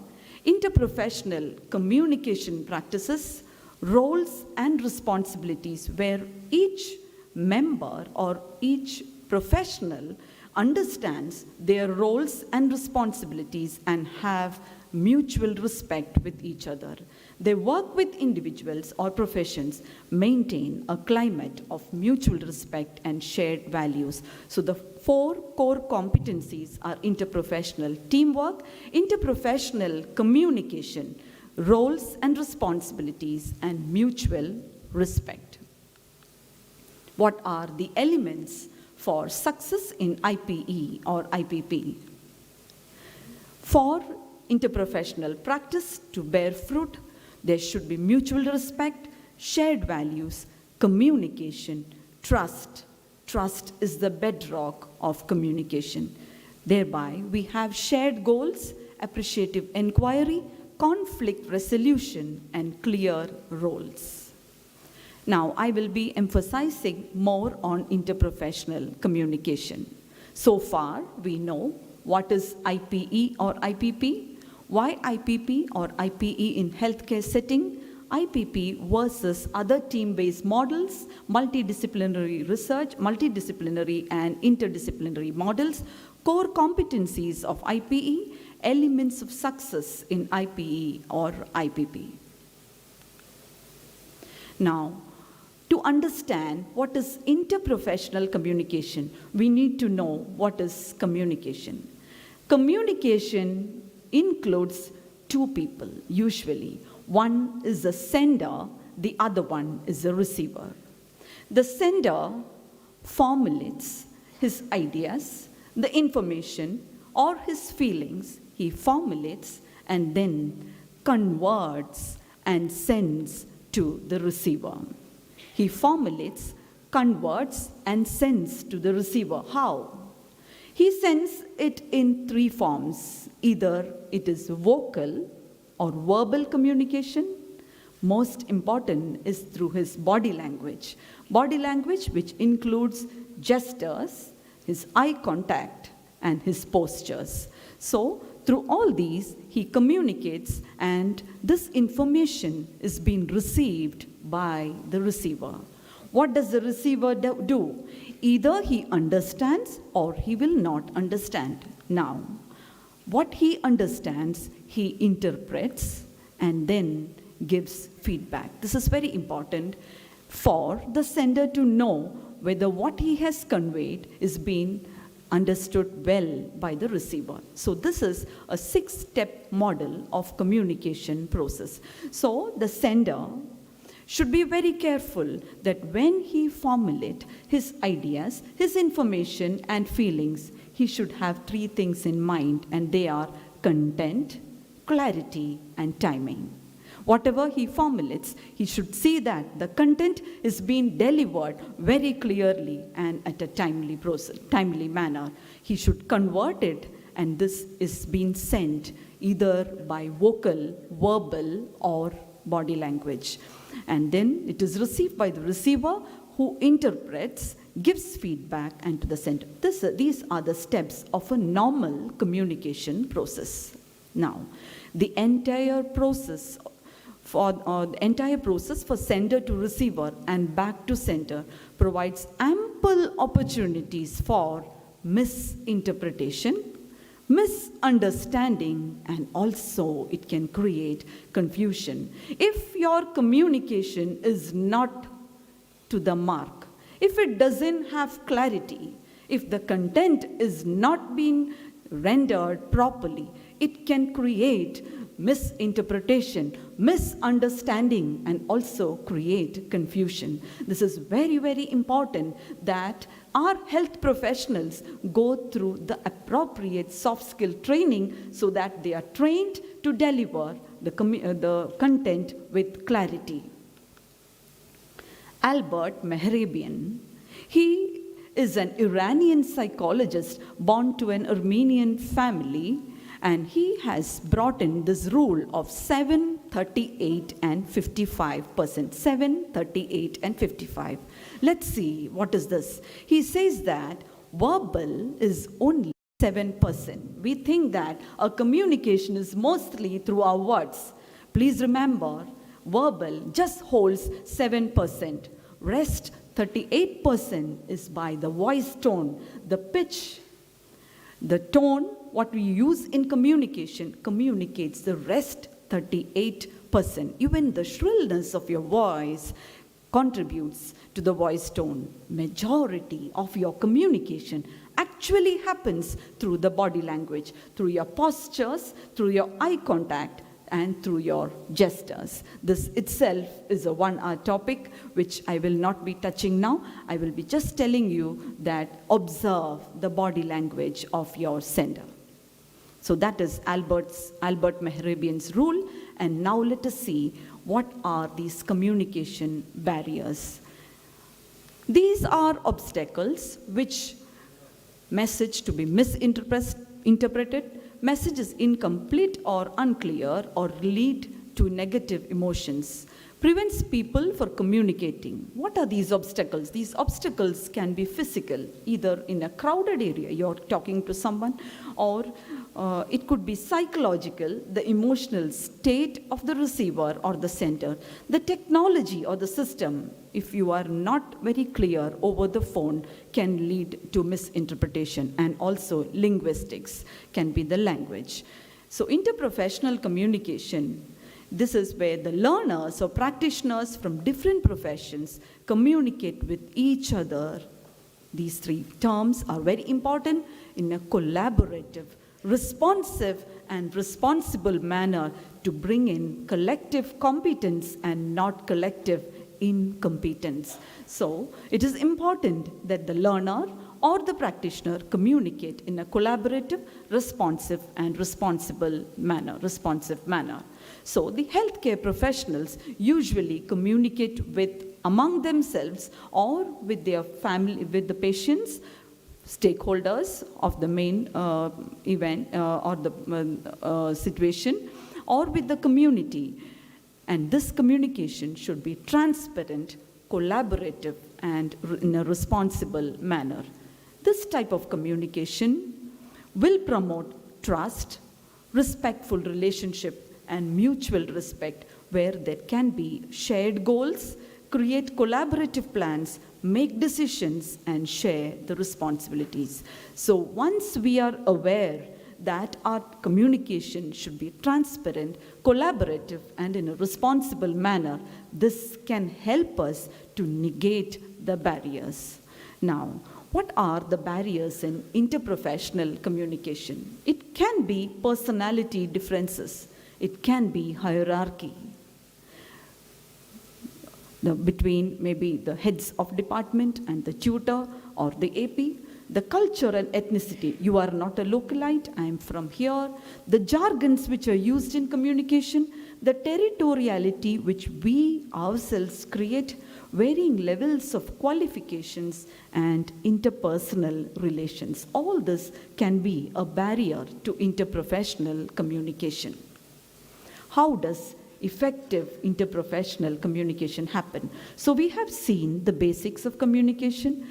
interprofessional communication practices, roles and responsibilities where each member or each professional understands their roles and responsibilities and have mutual respect with each other. They work with individuals or professions, maintain a climate of mutual respect and shared values. So the 4 core competencies are interprofessional teamwork, interprofessional communication, roles and responsibilities, and mutual respect. What are the elements for success in IPE or IPP? For interprofessional practice to bear fruit, there should be mutual respect, shared values, communication, trust. Trust is the bedrock of communication. Thereby, we have shared goals, appreciative inquiry, conflict resolution, and clear roles. Now, I will be emphasizing more on interprofessional communication. So far, we know what is IPE or IPP, why IPP or IPE in healthcare setting, IPP versus other team-based models, multidisciplinary research, multidisciplinary and interdisciplinary models, core competencies of IPE, elements of success in IPE or IPP. Now, to understand what is interprofessional communication, we need to know what is communication. Communication includes 2 people, usually. One is the sender, the other one is the receiver. The sender formulates his ideas, the information, or his feelings. He formulates and then converts and sends to the receiver. He formulates, converts, and sends to the receiver. How? He sends it in 3 forms. Either it is vocal or verbal communication. Most important is through his body language. Body language which includes gestures, his eye contact, and his postures. So, through all these, he communicates, and this information is being received by the receiver. What does the receiver do? Either he understands or he will not understand. Now, what he understands, he interprets and then gives feedback. This is very important for the sender to know whether what he has conveyed is being understood well by the receiver. So this is a 6-step model of communication process. So the sender should be very careful that when he formulates his ideas, his information and feelings, he should have 3 things in mind, and they are content, clarity, and timing. Whatever he formulates, he should see that the content is being delivered very clearly and at a timely manner. He should convert it, and this is being sent either by vocal, verbal, or body language. And then it is received by the receiver, who interprets, gives feedback, and to the sender. These are the steps of a normal communication process. Now, the entire process for sender to receiver and back to sender provides ample opportunities for misinterpretation, misunderstanding, and also it can create confusion. If your communication is not to the mark, if it doesn't have clarity, if the content is not being rendered properly, it can create misinterpretation, misunderstanding, and also create confusion. This is very, very important that our health professionals go through the appropriate soft skill training so that they are trained to deliver the content with clarity. Albert Mehrabian, he is an Iranian psychologist born to an Armenian family, and he has brought in this rule of 7, 38, and 55%. 7, 38, and 55. Let's see, what is this? He says that verbal is only 7%. We think that our communication is mostly through our words. Please remember, verbal just holds 7%. Rest 38% is by the voice tone, the pitch, the tone, what we use in communication communicates the rest 38%. Even the shrillness of your voice contributes to the voice tone. Majority of your communication actually happens through the body language, through your postures, through your eye contact, and through your gestures. This itself is a one-hour topic, which I will not be touching now. I will be just telling you that observe the body language of your sender. So that is Albert Mehrabian's rule. And now let us see what are these communication barriers. These are obstacles which message to be misinterpreted, message is incomplete or unclear, or lead to negative emotions, prevents people from communicating. What are these obstacles? These obstacles can be physical, either in a crowded area, you're talking to someone, or it could be psychological, the emotional state of the receiver or the sender, the technology or the system, if you are not very clear over the phone, can lead to misinterpretation, and also linguistics can be the language. So interprofessional communication, this is where the learners or practitioners from different professions communicate with each other. These three terms are very important in a collaborative, responsive, and responsible manner to bring in collective competence and not collective incompetence. So it is important that the learner or the practitioner communicate in a collaborative, responsive, and responsive manner. So the healthcare professionals usually communicate with among themselves or with their family, with the patients, stakeholders of the main event or the situation, or with the community. And this communication should be transparent, collaborative, and in a responsible manner. This type of communication will promote trust, respectful relationship, and mutual respect, where there can be shared goals, create collaborative plans, make decisions, and share the responsibilities. So once we are aware that our communication should be transparent, collaborative, and in a responsible manner, this can help us to negate the barriers. Now, what are the barriers in interprofessional communication? It can be personality differences. It can be hierarchy between maybe the heads of department and the tutor or the AP. The culture and ethnicity. You are not a localite, I am from here. The jargons which are used in communication, the territoriality which we ourselves create, varying levels of qualifications, and interpersonal relations. All this can be a barrier to interprofessional communication. How does effective interprofessional communication happen? So we have seen the basics of communication.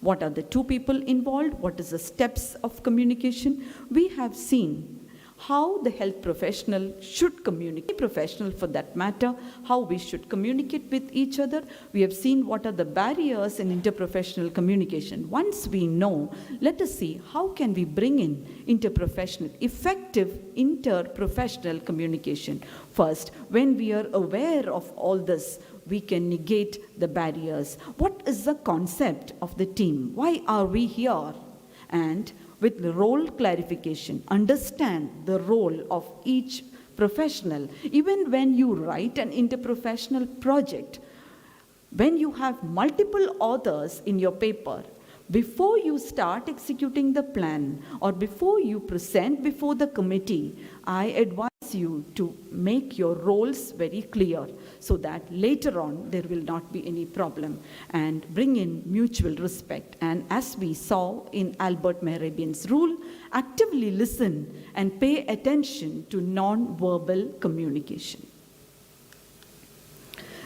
What are the two people involved? What is the steps of communication? We have seen how the health professional should communicate, professional for that matter, how we should communicate with each other. We have seen what are the barriers in interprofessional communication. Once we know, let us see how can we bring in effective interprofessional communication. First, when we are aware of all this, we can negate the barriers. What is the concept of the team? Why are we here? And with role clarification. Understand the role of each professional. Even when you write an interprofessional project, when you have multiple authors in your paper, before you start executing the plan or before you present before the committee, I advise you to make your roles very clear so that later on there will not be any problem, and bring in mutual respect. And as we saw in Albert Mehrabian's rule, actively listen and pay attention to non-verbal communication.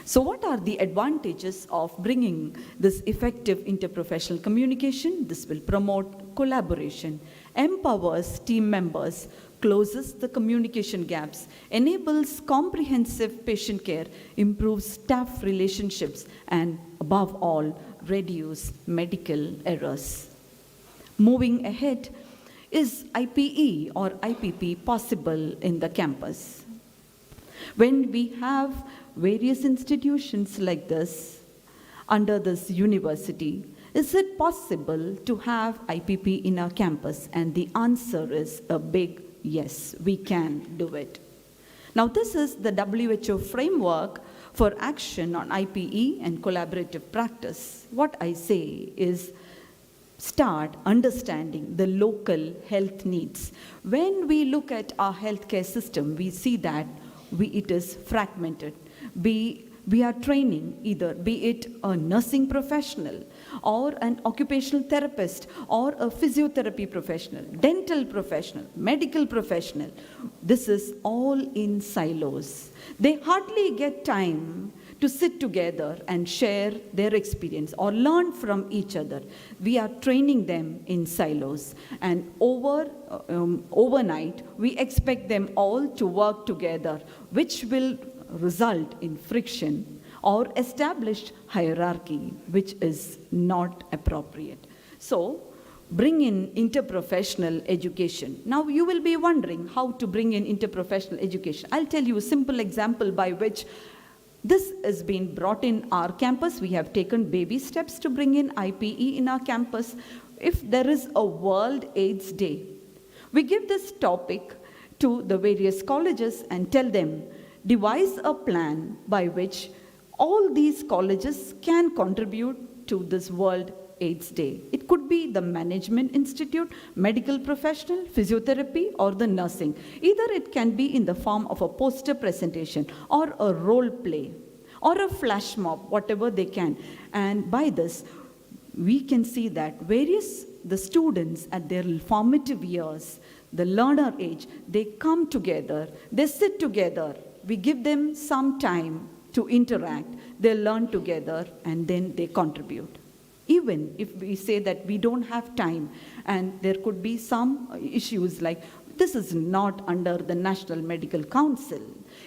So what are the advantages of bringing this effective interprofessional communication? This will promote collaboration, empowers team members, closes the communication gaps, enables comprehensive patient care, improves staff relationships, and above all, reduce medical errors. Moving ahead, is IPE or IPP possible in the campus? When we have various institutions like this under this university, is it possible to have IPP in our campus? And the answer is a big yes, we can do it. Now, this is the WHO framework for action on IPE and collaborative practice. What I say is start understanding the local health needs. When we look at our healthcare system, we see that it is fragmented. We are training either, be it a nursing professional or an occupational therapist or a physiotherapy professional, dental professional, medical professional. This is all in silos. They hardly get time to sit together and share their experience or learn from each other. We are training them in silos, and overnight we expect them all to work together, which will result in friction or established hierarchy, which is not appropriate. So, bring in interprofessional education. Now, you will be wondering how to bring in interprofessional education. I'll tell you a simple example by which this has been brought in our campus. We have taken baby steps to bring in IPE in our campus. If there is a World AIDS Day, we give this topic to the various colleges and tell them, devise a plan by which all these colleges can contribute to this World AIDS Day. It could be the management institute, medical professional, physiotherapy, or the nursing. Either it can be in the form of a poster presentation or a role play or a flash mob, whatever they can. And by this, we can see that the students at their formative years, the learner age, they come together, they sit together, we give them some time to interact, they learn together, and then they contribute. Even if we say that we don't have time, and there could be some issues like this is not under the National Medical Council,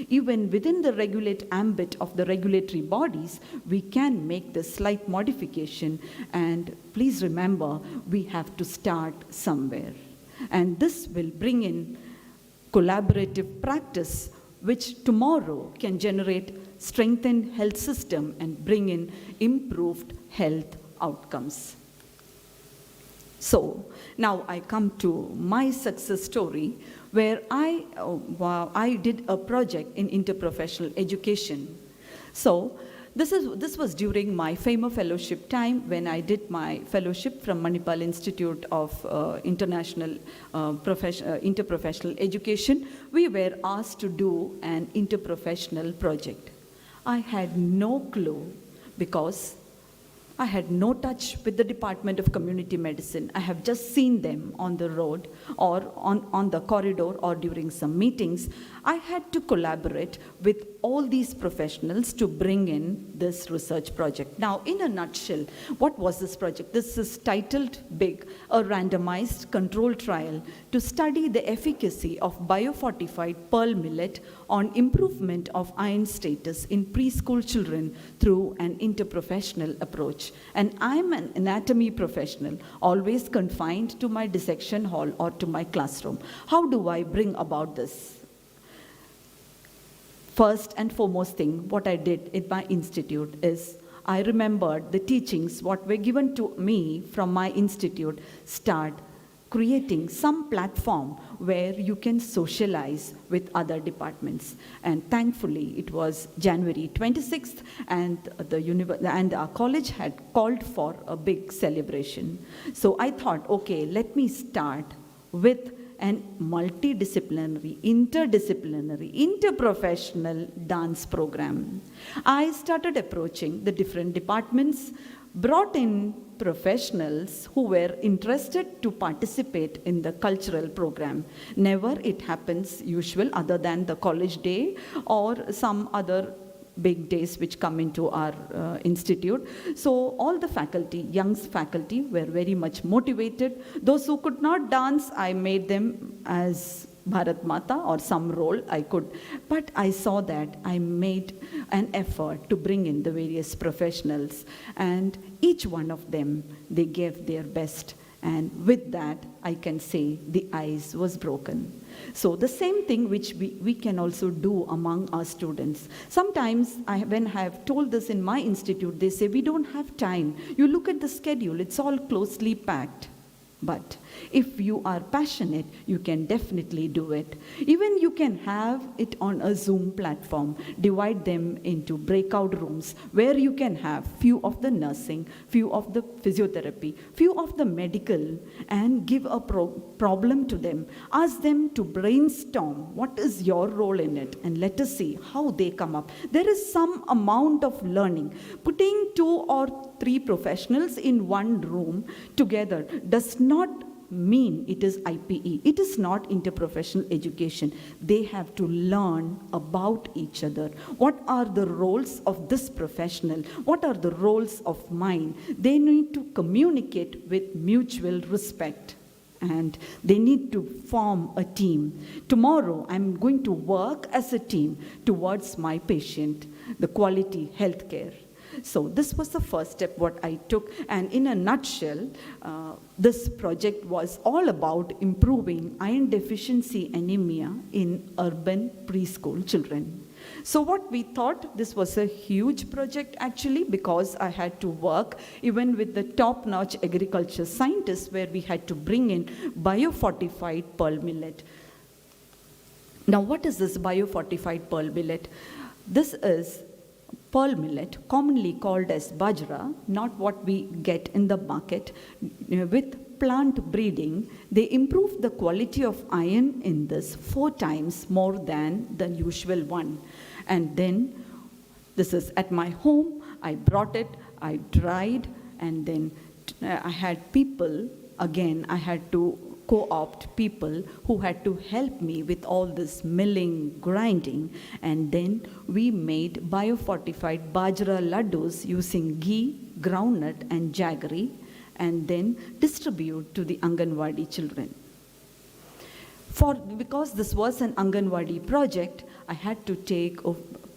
even within the ambit of the regulatory bodies, we can make the slight modification. And please remember, we have to start somewhere. And this will bring in collaborative practice, which tomorrow can generate strengthened health system and bring in improved health outcomes. So now I come to my success story, where I did a project in interprofessional education. So this was during my FAMA fellowship time, when I did my fellowship from Manipal Institute of Interprofessional Education. We were asked to do an interprofessional project. I had no clue, because I had no touch with the Department of Community Medicine. I have just seen them on the road or on the corridor or during some meetings. I had to collaborate with all these professionals to bring in this research project. Now, in a nutshell, what was this project? This is titled big, a randomized control trial to study the efficacy of biofortified pearl millet on improvement of iron status in preschool children through an interprofessional approach. And I'm an anatomy professional, always confined to my dissection hall or to my classroom. How do I bring about this? First and foremost thing, what I did in my institute is I remembered the teachings what were given to me from my institute. Start creating some platform where you can socialize with other departments. And thankfully, it was January 26th, and our college had called for a big celebration. So I thought, okay, let me start with an multidisciplinary, interdisciplinary, interprofessional dance program. I started approaching the different departments, brought in professionals who were interested to participate in the cultural program. Never it happens usual other than the college day or some other big days which come into our institute. So all the faculty, young faculty, were very much motivated. Those who could not dance, I made them as Bharat Mata or some role I could. But I saw that I made an effort to bring in the various professionals, and each one of them, they gave their best. And with that, I can say the ice was broken. So the same thing which we can also do among our students. Sometimes when I have told this in my institute, they say, we don't have time. You look at the schedule, it's all closely packed. But if you are passionate, you can definitely do it. Even you can have it on a Zoom platform, divide them into breakout rooms where you can have few of the nursing, few of the physiotherapy, few of the medical, and give a problem to them. Ask them to brainstorm what is your role in it, and let us see how they come up. There is some amount of learning. Putting 2 or 3 professionals in one room together does not mean it is IPE. It is not interprofessional education. They have to learn about each other. What are the roles of this professional? What are the roles of mine? They need to communicate with mutual respect, and they need to form a team. Tomorrow, I'm going to work as a team towards my patient, the quality healthcare. So this was the first step what I took, and in a nutshell, this project was all about improving iron deficiency anemia in urban preschool children. So what we thought, this was a huge project actually, because I had to work even with the top-notch agriculture scientists, where we had to bring in biofortified pearl millet. Now what is this biofortified pearl millet? This is pearl millet, commonly called as bajra, not what we get in the market. With plant breeding, they improve the quality of iron in this 4 times more than the usual one. And then, this is at my home, I brought it, I dried, and then I had people, again, I had to co-opt people who had to help me with all this milling, grinding, and then we made biofortified bajra laddus using ghee, groundnut, and jaggery, and then distribute to the Anganwadi children. Because this was an Anganwadi project, I had to take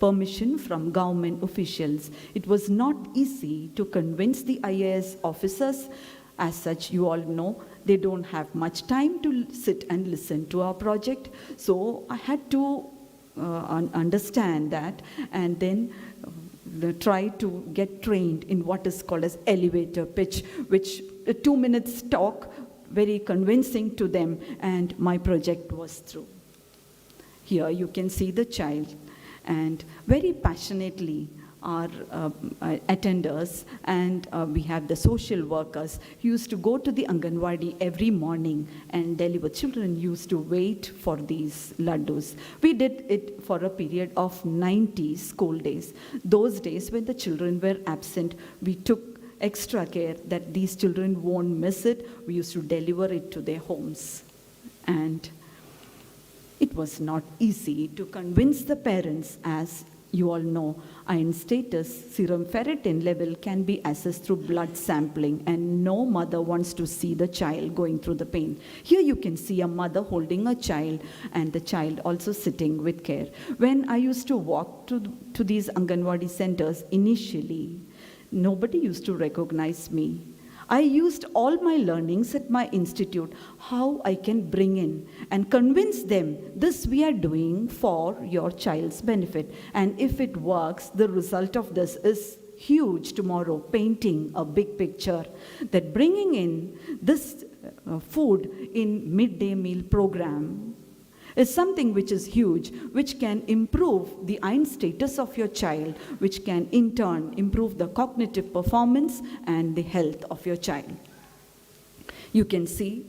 permission from government officials. It was not easy to convince the IAS officers. As such, you all know, they don't have much time to sit and listen to our project. So I had to understand that, and then try to get trained in what is called as elevator pitch, which 2 minutes talk, very convincing to them, and my project was through. Here you can see the child, and very passionately our attenders, and we have the social workers who used to go to the Anganwadi every morning and deliver. Children used to wait for these laddus. We did it for a period of 90 school days. Those days when the children were absent, we took extra care that these children won't miss it. We used to deliver it to their homes. And it was not easy to convince the parents, as you all know, iron status, serum ferritin level can be assessed through blood sampling, and no mother wants to see the child going through the pain. Here you can see a mother holding a child, and the child also sitting with care. When I used to walk to these Anganwadi centers, initially, nobody used to recognize me. I used all my learnings at my institute, how I can bring in and convince them, this we are doing for your child's benefit. And if it works, the result of this is huge tomorrow, painting a big picture that bringing in this food in midday meal program is something which is huge, which can improve the iron status of your child, which can in turn improve the cognitive performance and the health of your child. You can see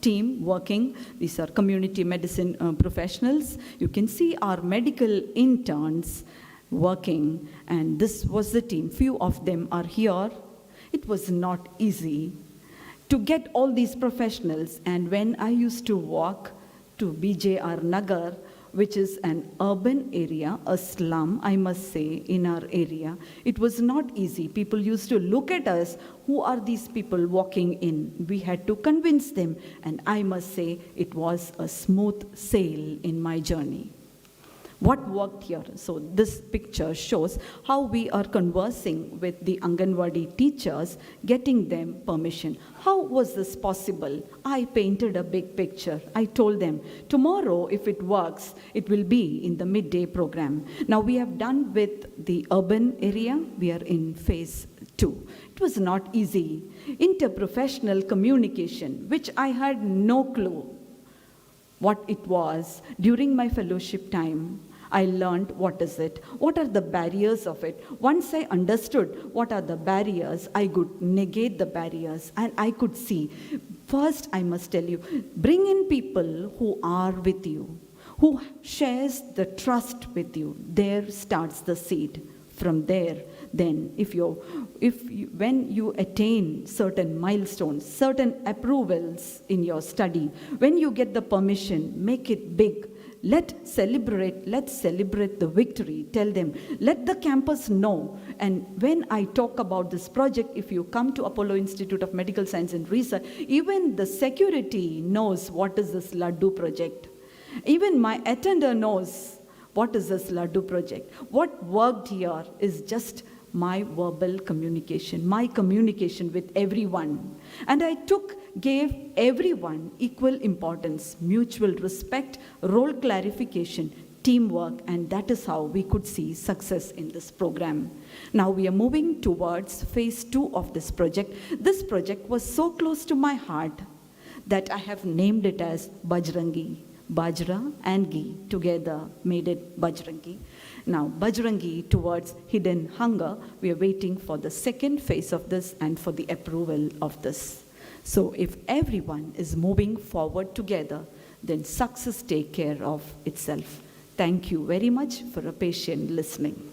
team working. These are community medicine professionals. You can see our medical interns working, and this was the team. Few of them are here. It was not easy to get all these professionals, and when I used to walk to BJR Nagar, which is an urban area, a slum, I must say, in our area, it was not easy. People used to look at us, who are these people walking in? We had to convince them, and I must say, it was a smooth sail in my journey. What worked here? So this picture shows how we are conversing with the Anganwadi teachers, getting them permission. How was this possible? I painted a big picture. I told them, tomorrow, if it works, it will be in the midday program. Now we have done with the urban area. We are in phase 2. It was not easy. Interprofessional communication, which I had no clue what it was. During my fellowship time, I learned what is it, what are the barriers of it. Once I understood what are the barriers, I could negate the barriers, and I could see. First, I must tell you, bring in people who are with you, who shares the trust with you. There starts the seed. From there, then, when you attain certain milestones, certain approvals in your study, when you get the permission, make it big. Let's celebrate the victory. Tell them, let the campus know. And when I talk about this project, if you come to Apollo Institute of Medical Science and Research, even the security knows what is this Laddu project. Even my attender knows what is this Laddu project. What worked here is just my verbal communication, my communication with everyone. And I gave everyone equal importance, mutual respect, role clarification, teamwork, and that is how we could see success in this program. Now we are moving towards phase 2 of this project. This project was so close to my heart that I have named it as Bajrangi. Bajra and ghee together made it Bajrangi. Now, Bajrangi towards hidden hunger, we are waiting for the second phase of this and for the approval of this. So if everyone is moving forward together, then success take care of itself. Thank you very much for a patient listening.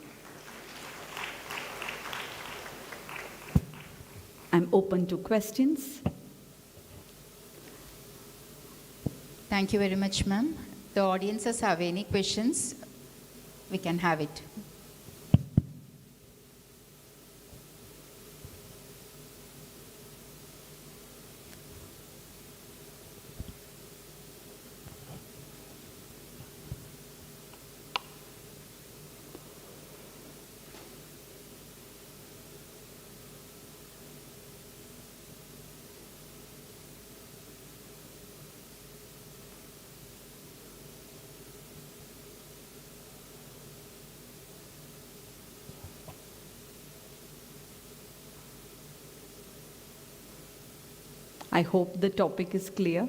I'm open to questions. Thank you very much, ma'am. The audiences have any questions, we can have it. I hope the topic is clear.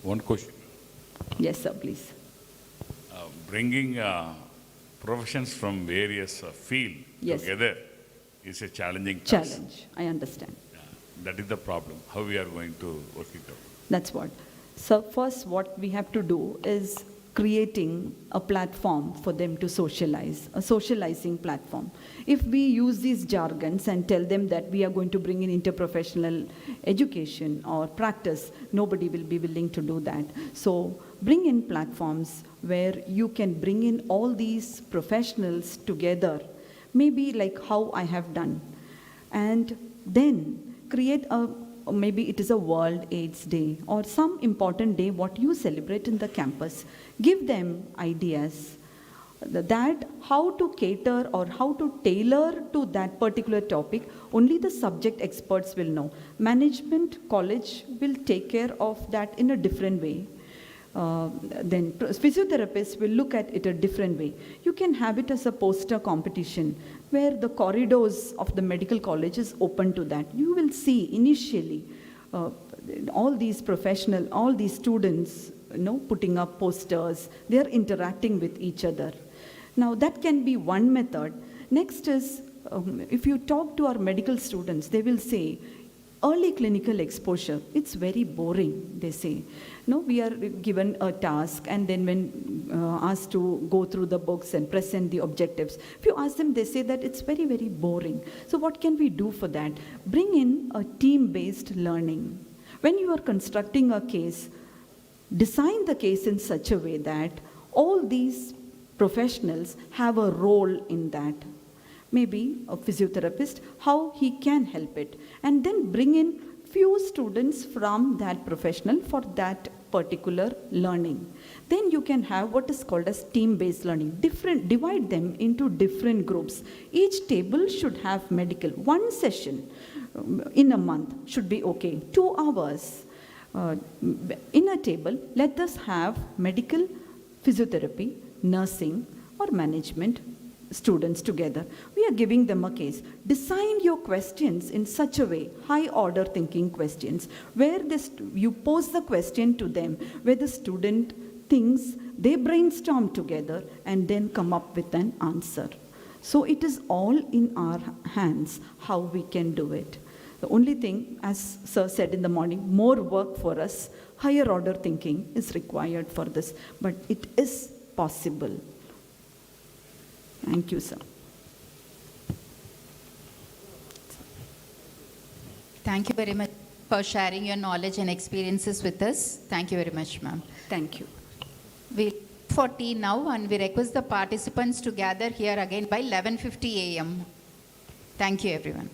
One question. Yes, sir, please. Bringing professions from various fields Yes. together is a challenging task. Challenge, I understand. That is the problem, how we are going to work it out. That's what. So first, what we have to do is creating a platform for them to socialize, a socializing platform. If we use these jargons and tell them that we are going to bring in interprofessional education or practice, nobody will be willing to do that. So bring in platforms where you can bring in all these professionals together, maybe like how I have done, and then create maybe it is a World AIDS Day or some important day what you celebrate in the campus. Give them ideas That how to cater or how to tailor to that particular topic, only the subject experts will know. Management college will take care of that in a different way. Then physiotherapists will look at it a different way. You can have it as a poster competition where the corridors of the medical college is open to that. You will see initially all these students, putting up posters, they are interacting with each other. Now that can be one method. Next is, if you talk to our medical students, they will say, early clinical exposure, it's very boring, they say. No, we are given a task and then when asked to go through the books and present the objectives, if you ask them, they say that it's very, very boring. So what can we do for that? Bring in a team-based learning. When you are constructing a case, design the case in such a way that all these professionals have a role in that. Maybe a physiotherapist, how he can help it. And then bring in few students from that professional for that particular learning. Then you can have what is called as team-based learning. Divide them into different groups. Each table should have medical. One session in a month should be okay. 2 hours in a table, let us have medical, physiotherapy, nursing or management students together. We are giving them a case. Design your questions in such a way, high order thinking questions, where you pose the question to them, where the student thinks, they brainstorm together and then come up with an answer. So it is all in our hands how we can do it. The only thing, as Sir said in the morning, more work for us, higher order thinking is required for this, but it is possible. Thank you, sir. Thank you very much for sharing your knowledge and experiences with us. Thank you very much, ma'am. Thank you. We'll for tea now and we request the participants to gather here again by 11:50 a.m. Thank you, everyone.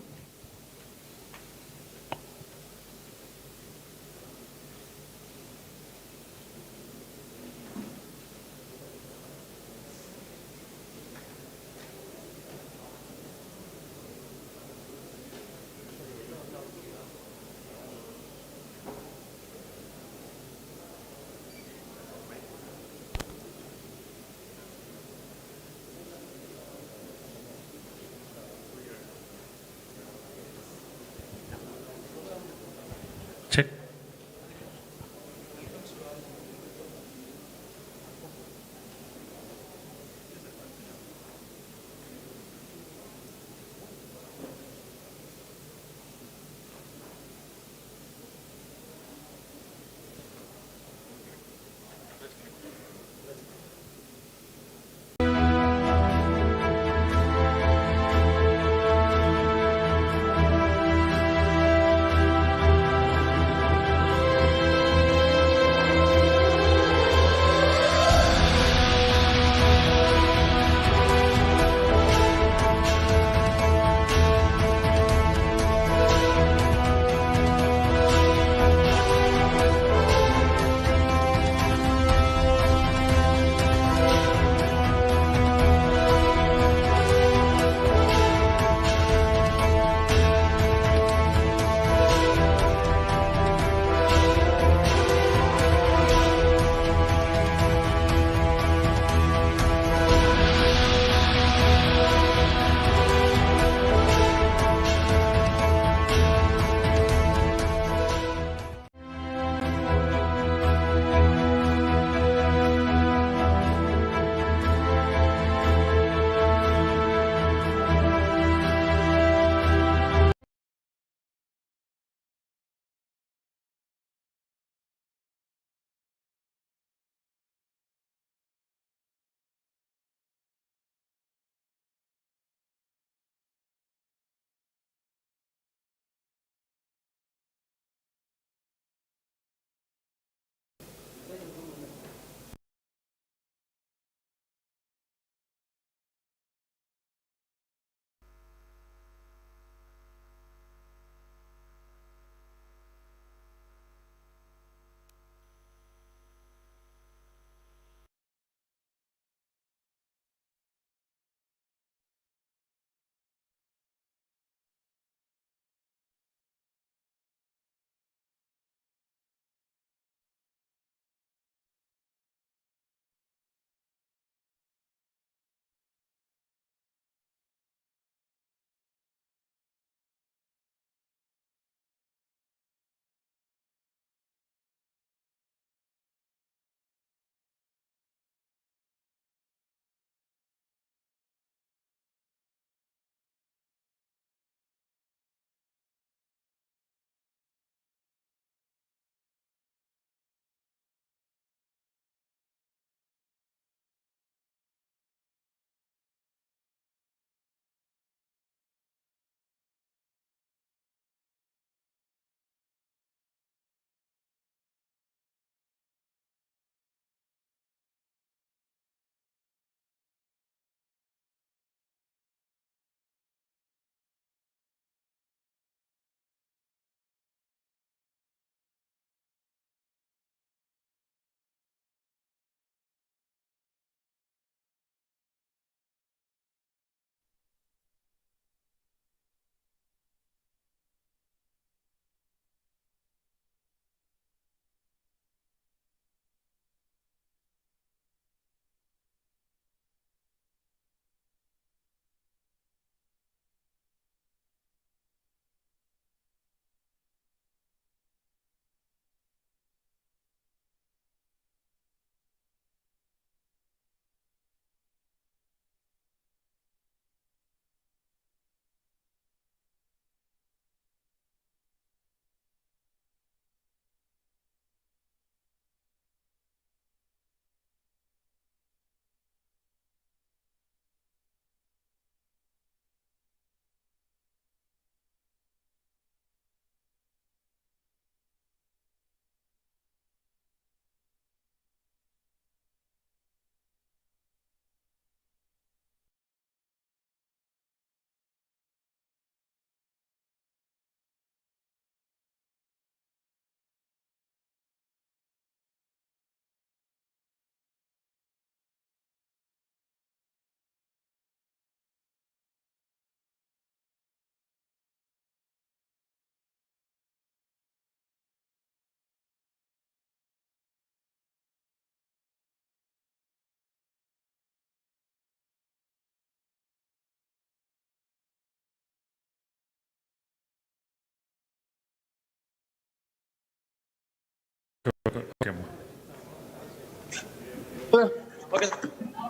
Okay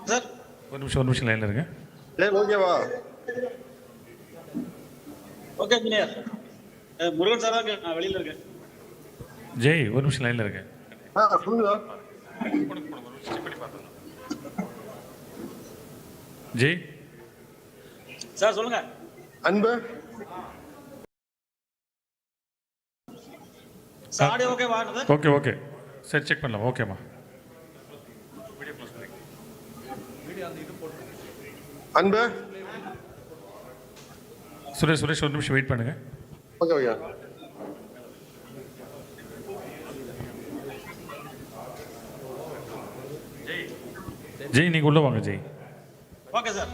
sir. ஒரு நிமிஷம் லைனில் இருங்க. ஓகேவா? Okay engineer. Murugan sir தான் நான் வெளியில் இருக்கேன். ஜெய் ஒரு நிமிஷம் லைனில் இருங்க. சொல்லுங்க ஜெய் சார். சொல்லுங்க அன்பு சாடி. ஓகே வாங்க. ஓகே சரி செக் பண்ணலாம். ஓகேம்மா. அன்பு சுரேஷ் ஒரு நிமிஷம் வெயிட் பண்ணுங்க. Okay okay. ஜெய் நீங்கள் உள்ள வாங்க Jai. Okay sir.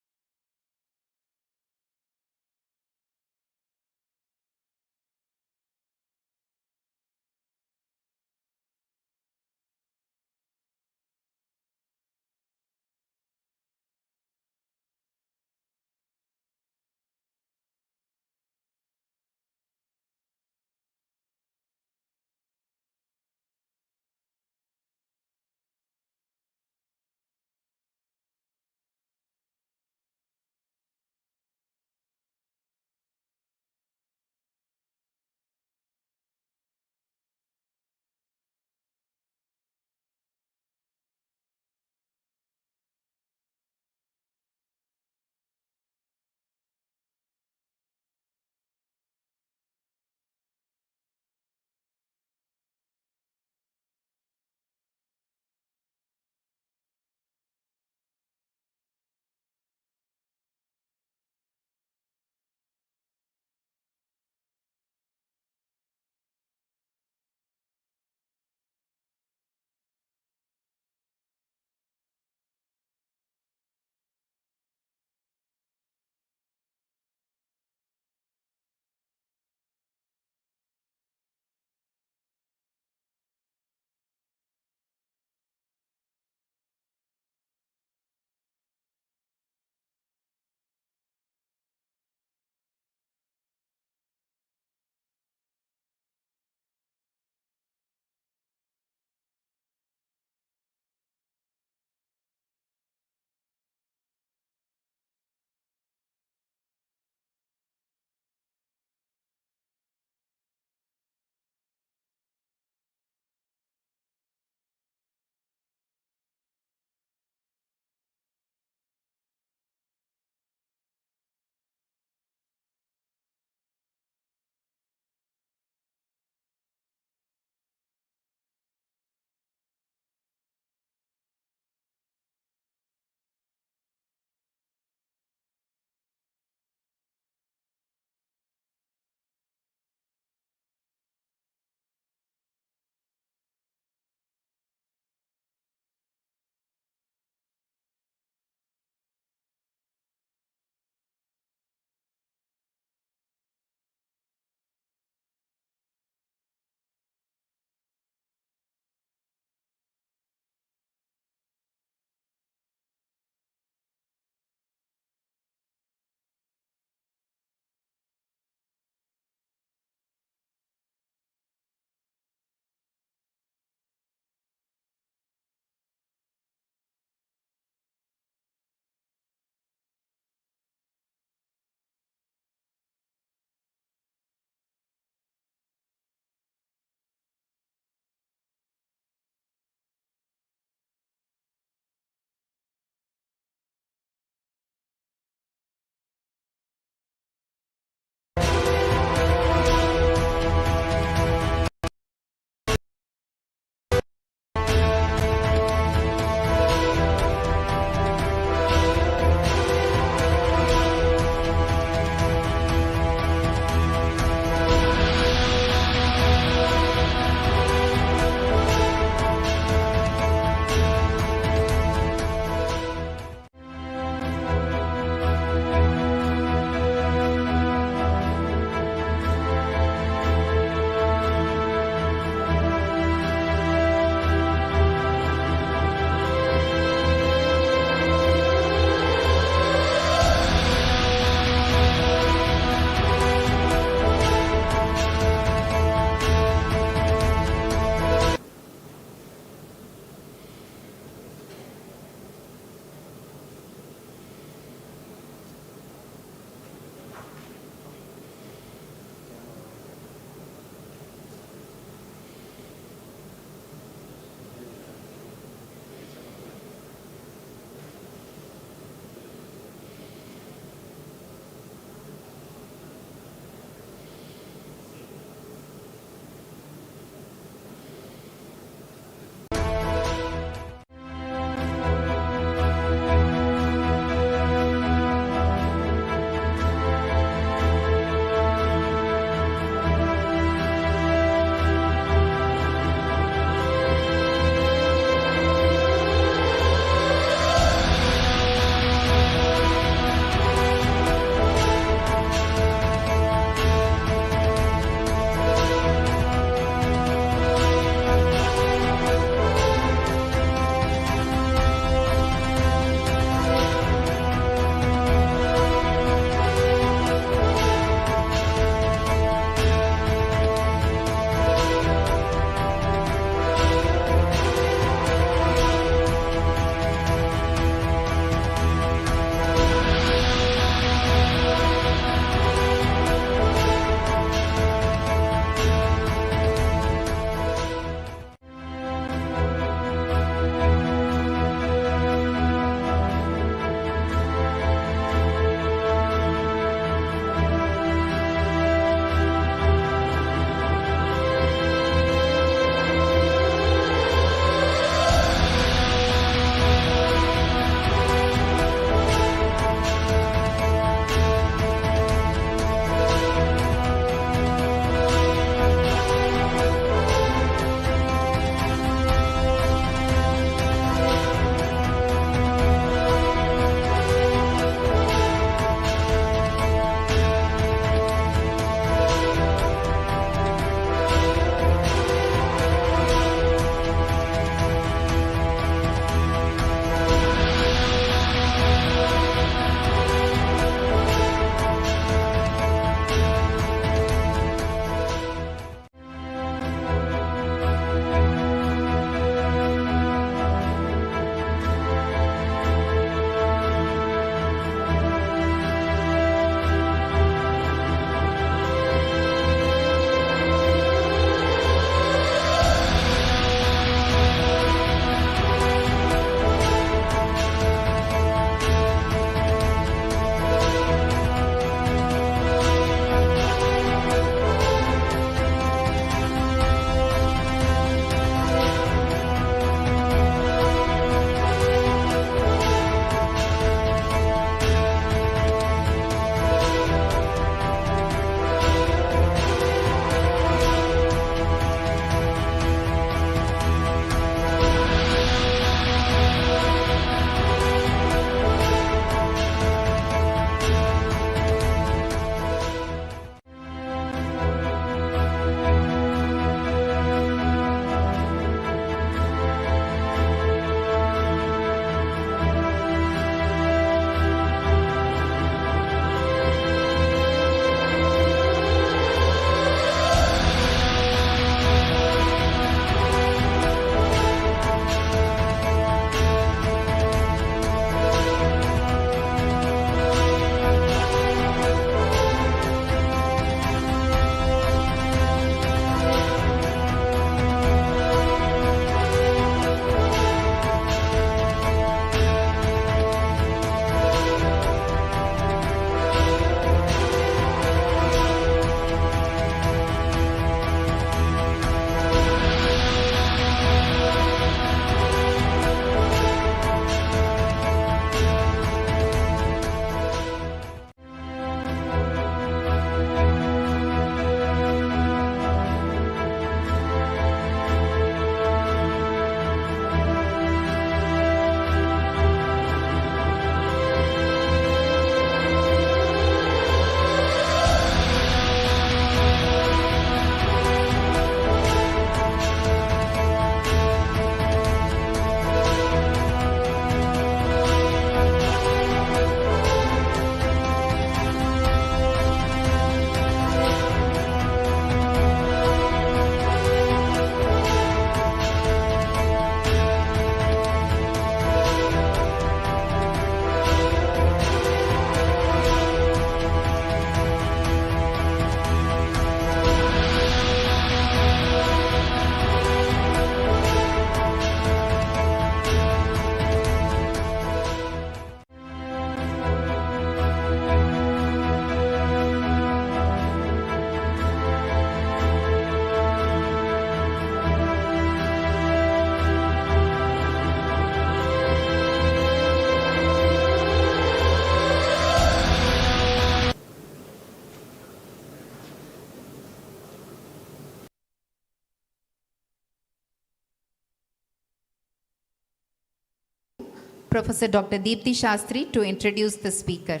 Professor Dr. Deepthi Shastri to introduce the speaker.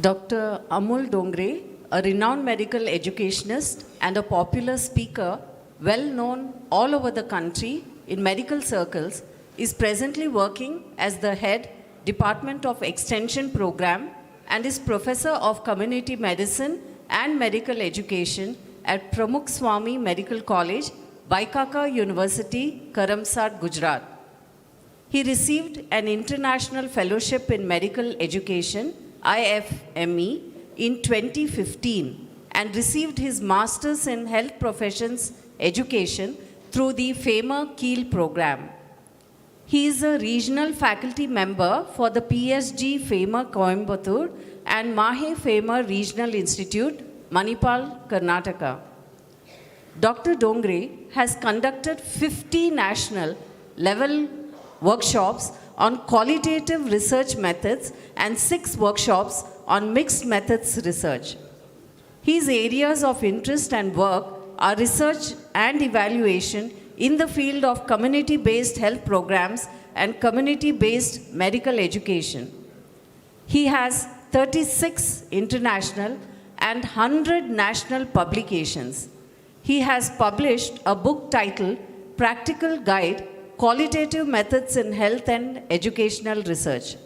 Dr. Amul Dongre, a renowned medical educationist and a popular speaker, well known all over the country in medical circles, is presently working as the head Department of Extension Program and is Professor of Community Medicine and Medical Education at Pramukh Swami Medical College, Baikaka University, Karamsad, Gujarat. He received an International Fellowship in Medical Education, IFME, in 2015 and received his Masters in Health Professions Education through the FAMER Kiel program. He is a regional faculty member for the PSG FAMER Coimbatore and Mahe FAMER Regional Institute, Manipal, Karnataka. Dr. Dongre has conducted 50 national level workshops on qualitative research methods and 6 workshops on mixed methods research. His areas of interest and work are research and evaluation in the field of community-based health programs and community-based medical education. He has 36 international and 100 national publications. He has published a book titled Practical Guide, Qualitative Methods in Health and Educational Research.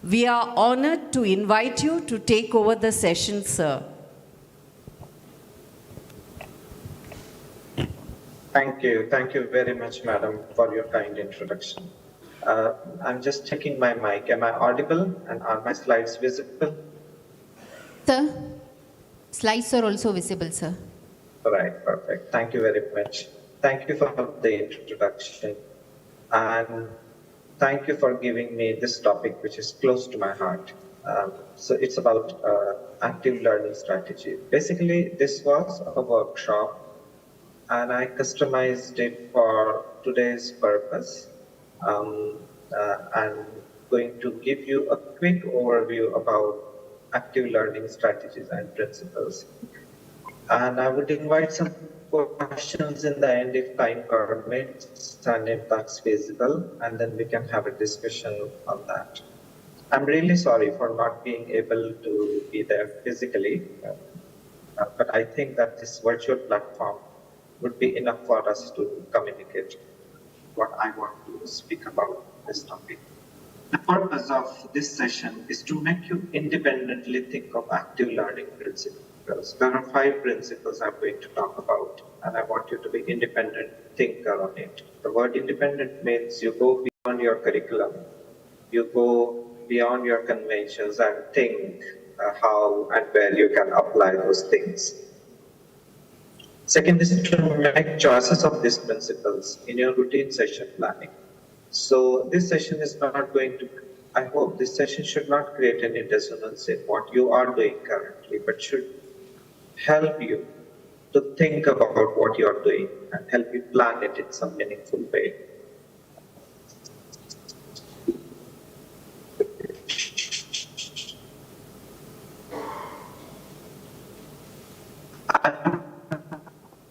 We are honored to invite you to take over the session, sir. Thank you. Thank you very much, madam, for your kind introduction. I'm just checking my mic. Am I audible and are my slides visible? Sir, slides are also visible, sir. All right, perfect. Thank you very much. Thank you for the introduction. And thank you for giving me this topic, which is close to my heart. So it's about active learning strategy. Basically, this was a workshop and I customized it for today's purpose. I'm going to give you a quick overview about active learning strategies and principles. And I would invite some questions in the end if time permits and if that's feasible, and then we can have a discussion on that. I'm really sorry for not being able to be there physically, but I think that this virtual platform would be enough for us to communicate what I want to speak about this topic. The purpose of this session is to make you independently think of active learning principles. There are 5 principles I'm going to talk about, and I want you to be independent thinker on it. The word independent means you go beyond your curriculum, you go beyond your conventions and think how and where you can apply those things. Second is to make choices of these principles in your routine session planning. So this session is not going to, I hope this session should not create any dissonance in what you are doing currently, but should help you to think about what you are doing and help you plan it in some meaningful way.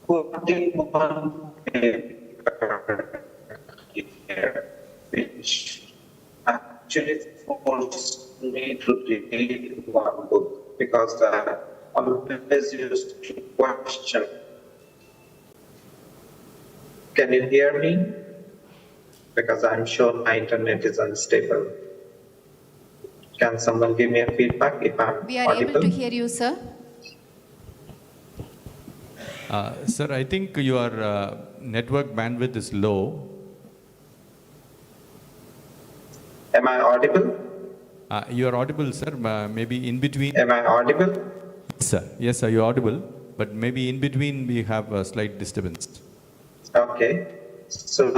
Putting one paper here, which actually forced me to read one book because I always used to question. Can you hear me? Because I'm sure my internet is unstable. Can someone give me a feedback if I'm We are audible? able to hear you, sir. Sir, I think your network bandwidth is low. Am I audible? You are audible, sir. Maybe in between. Am I audible? Yes, sir, you're audible. But maybe in between we have a slight disturbance. Okay. So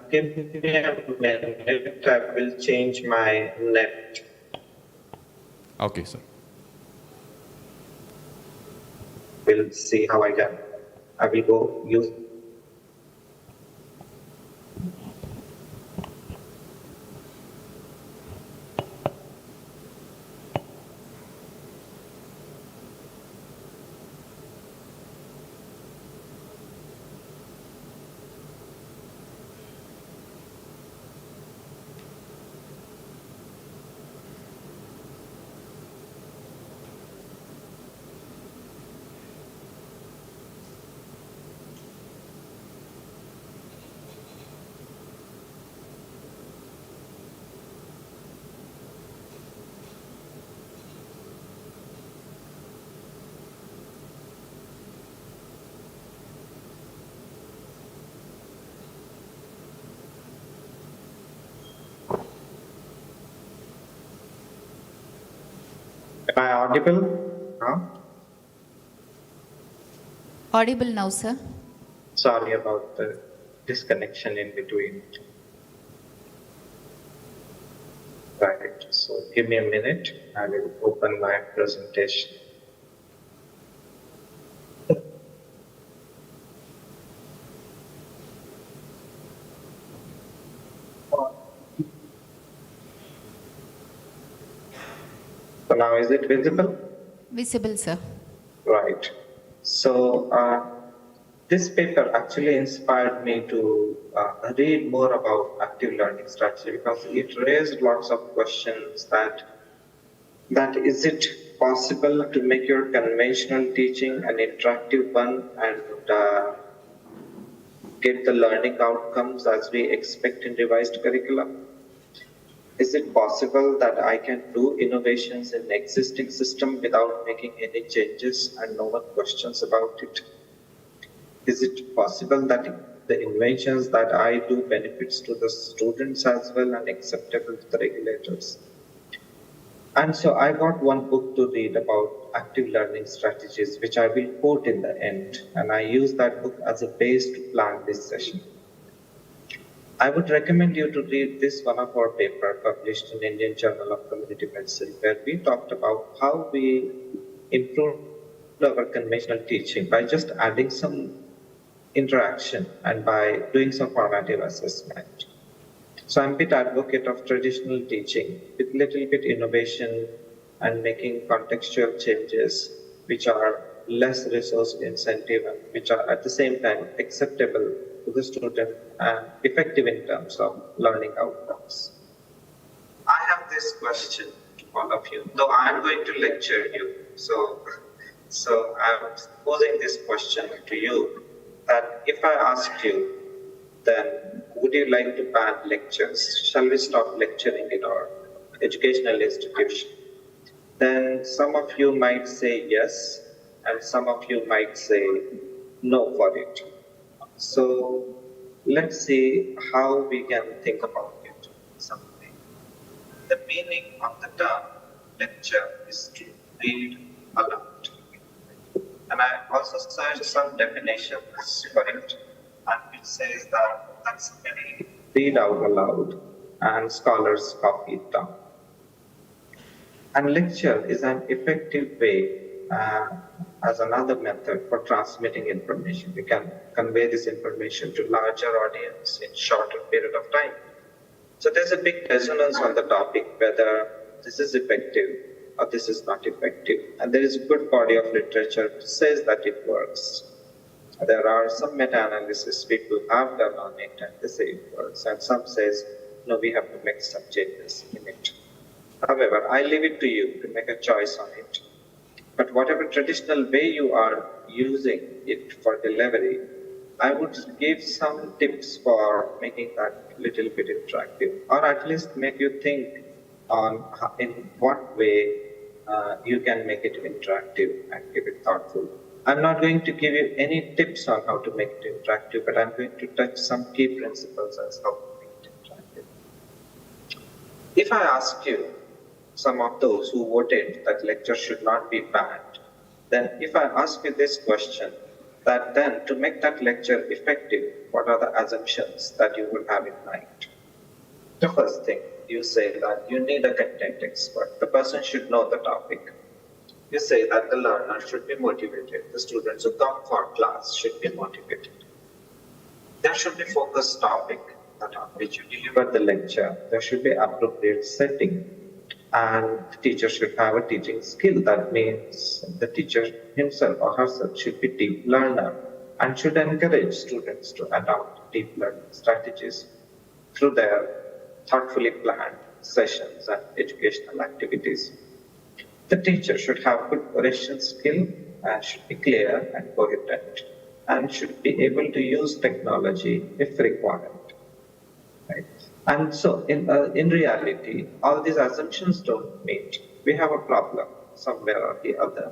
give me a minute. I will change my net. Okay, sir. will see how I will go use. Am I audible? Huh? Audible now, sir. Sorry about the disconnection in between. Right, so give me a minute. I will open my presentation. So now is it visible? Visible, sir. Right. So this paper actually inspired me to read more about active learning strategy because it raised lots of questions that is it possible to make your conventional teaching an interactive one and get the learning outcomes as we expect in revised curriculum? Is it possible that I can do innovations in existing system without making any changes and no one questions about it? Is it possible that the inventions that I do benefits to the students as well and acceptable to the regulators? And so I got one book to read about active learning strategies, which I will quote in the end. And I use that book as a base to plan this session. I would recommend you to read this one of our paper published in Indian Journal of Community Medicine, where we talked about how we improved our conventional teaching by just adding some interaction and by doing some formative assessment. So I'm a bit advocate of traditional teaching with little bit innovation and making contextual changes which are less resource incentive and which are at the same time acceptable to the student and effective in terms of learning outcomes. I have this question to all of you, though I'm going to lecture you. So I'm posing this question to you that if I asked you, then would you like to ban lectures? Shall we stop lecturing in our educational institution? Then some of you might say yes, and some of you might say no for it. So let's see how we can think about it someday. The meaning of the term lecture is to read aloud. And I also searched some definitions for it, and it says that that's very read out aloud, and scholars copy it down. And lecture is an effective way as another method for transmitting information. We can convey this information to larger audience in shorter period of time. So there's a big resonance on the topic whether this is effective or this is not effective. And there is a good body of literature which says that it works. There are some meta-analysis people have done on it and they say it works. And some says, no, we have to make some changes in it. However, I leave it to you to make a choice on it. But whatever traditional way you are using it for delivery, I would give some tips for making that little bit interactive, or at least make you think on in what way you can make it interactive and keep it thoughtful. I'm not going to give you any tips on how to make it interactive, but I'm going to touch some key principles as how to make it interactive. If I ask you, some of those who voted that lecture should not be banned, then if I ask you this question, that then to make that lecture effective, what are the assumptions that you would have in mind? The first thing, you say that you need a content expert. The person should know the topic. you say that the learner should be motivated, the students who come for class should be motivated. There should be focused topic that on which you deliver the lecture. There should be appropriate setting. And the teacher should have a teaching skill. That means the teacher himself or herself should be deep learner and should encourage students to adopt deep learning strategies through their thoughtfully planned sessions and educational activities. The teacher should have good oration skill and should be clear and coherent and should be able to use technology if required. Right? And so, in reality, all these assumptions don't meet. We have a problem somewhere or the other,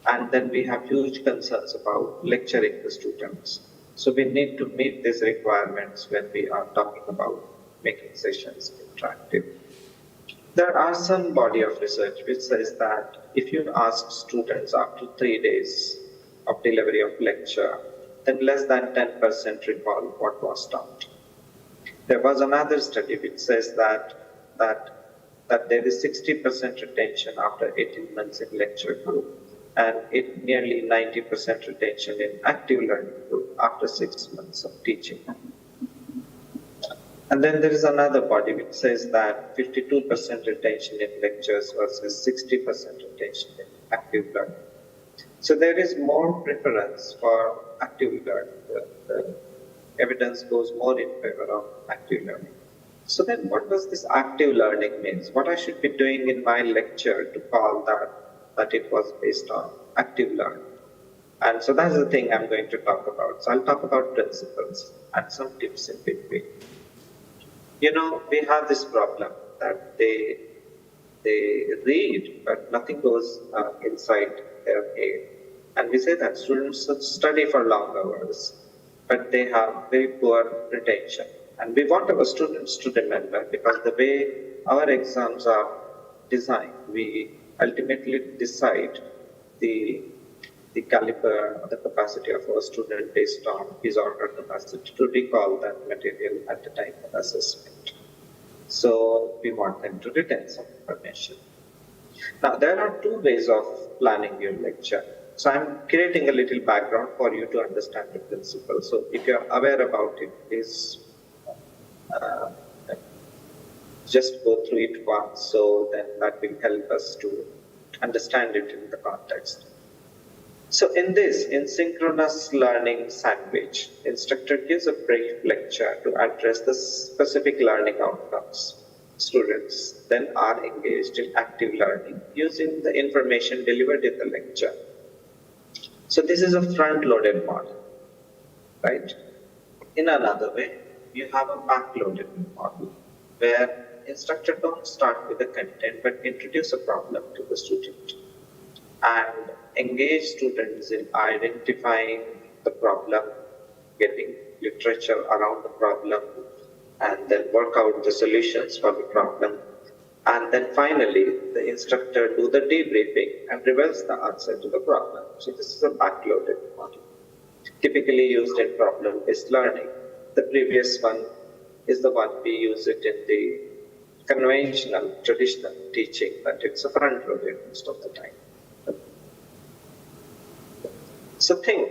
and then we have huge concerns about lecturing the students. So we need to meet these requirements when we are talking about making sessions interactive. There are some body of research which says that if you ask students after 3 days of delivery of lecture, then less than 10% recall what was taught. There was another study which says that there is 60% retention after 18 months in lecture group and nearly 90% retention in active learning group after 6 months of teaching. And then there is another body which says that 52% retention in lectures versus 60% retention in active learning. So there is more preference for active learning. The evidence goes more in favor of active learning. So then what does this active learning mean? What I should be doing in my lecture to call that it was based on active learning? And so that's the thing I'm going to talk about. So I'll talk about principles and some tips in between. You know, we have this problem that they read, but nothing goes inside their head. And we say that students study for long hours, but they have very poor retention. And we want our students to remember, because the way our exams are designed, we ultimately decide the caliber or the capacity of our student based on his or her capacity to recall that material at the time of assessment. So we want them to retain some information. Now, there are two ways of planning your lecture. So I'm creating a little background for you to understand the principle. So if you're aware about it, please just go through it once, so then that will help us to understand it in the context. So in this, in synchronous learning sandwich, instructor gives a brief lecture to address the specific learning outcomes. Students then are engaged in active learning using the information delivered in the lecture. So this is a front-loaded model, right? In another way, you have a back-loaded model where instructor don't start with the content but introduce a problem to the student and engage students in identifying the problem, getting literature around the problem, and then work out the solutions for the problem. And then finally, the instructor do the debriefing and reveals the answer to the problem. So this is a backloaded model, typically used in problem-based learning. The previous one is the one we use it in the conventional, traditional teaching, but it's a front-loaded most of the time. So think,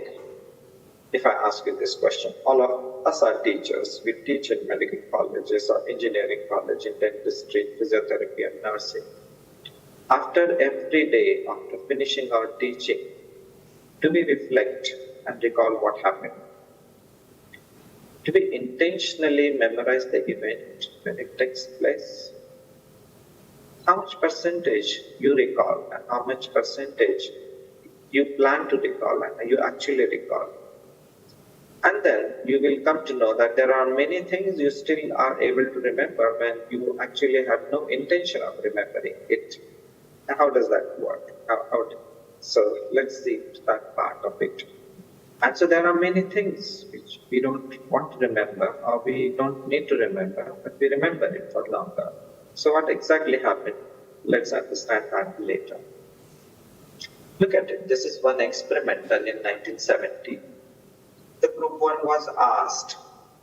if I ask you this question, all of us are teachers. We teach in medical colleges or engineering college, in dentistry, physiotherapy, and nursing. After every day, after finishing our teaching, do we reflect and recall what happened? Do we intentionally memorize the event when it takes place? How much percentage you recall and how much percentage you plan to recall and you actually recall? And then you will come to know that there are many things you still are able to remember when you actually have no intention of remembering it. And how does that work? So let's see that part of it. And so there are many things which we don't want to remember or we don't need to remember, but we remember it for longer. So what exactly happened? Let's understand that later. Look at it. This is one experiment done in 1970. The group 1 was asked,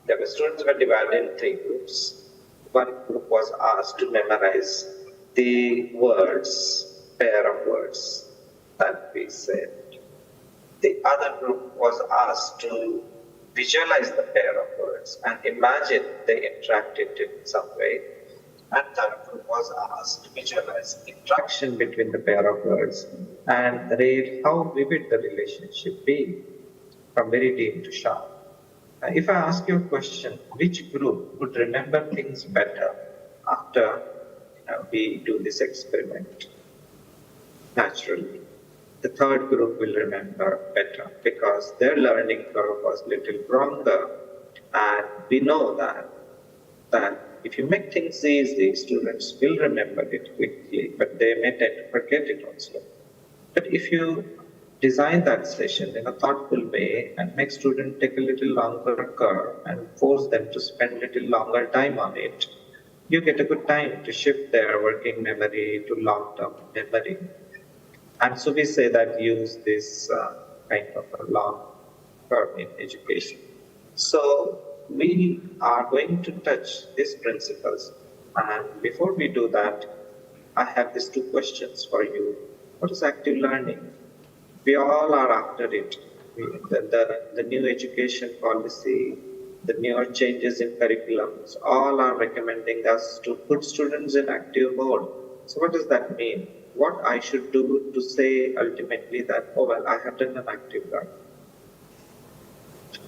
the students were divided in 3 groups. One group was asked to memorize the words, pair of words, that we said. The other group was asked to visualize the pair of words and imagine they interacted in some way. And third group was asked to visualize interaction between the pair of words and rate how vivid the relationship be from very deep to sharp. If I ask you a question, which group would remember things better after we do this experiment? Naturally, the third group will remember better because their learning curve was little longer, and we know that if you make things easy, students will remember it quickly, but they may tend to forget it also. But if you design that session in a thoughtful way and make students take a little longer curve and force them to spend a little longer time on it, you get a good time to shift their working memory to long-term memory. And so we say that use this kind of a long curve in education. So we are going to touch these principles. And before we do that, I have these two questions for you. What is active learning? We all are after it. The new education policy, the newer changes in curriculums, all are recommending us to put students in active mode. So what does that mean? What I should do to say ultimately that, oh, well, I have done an active learning.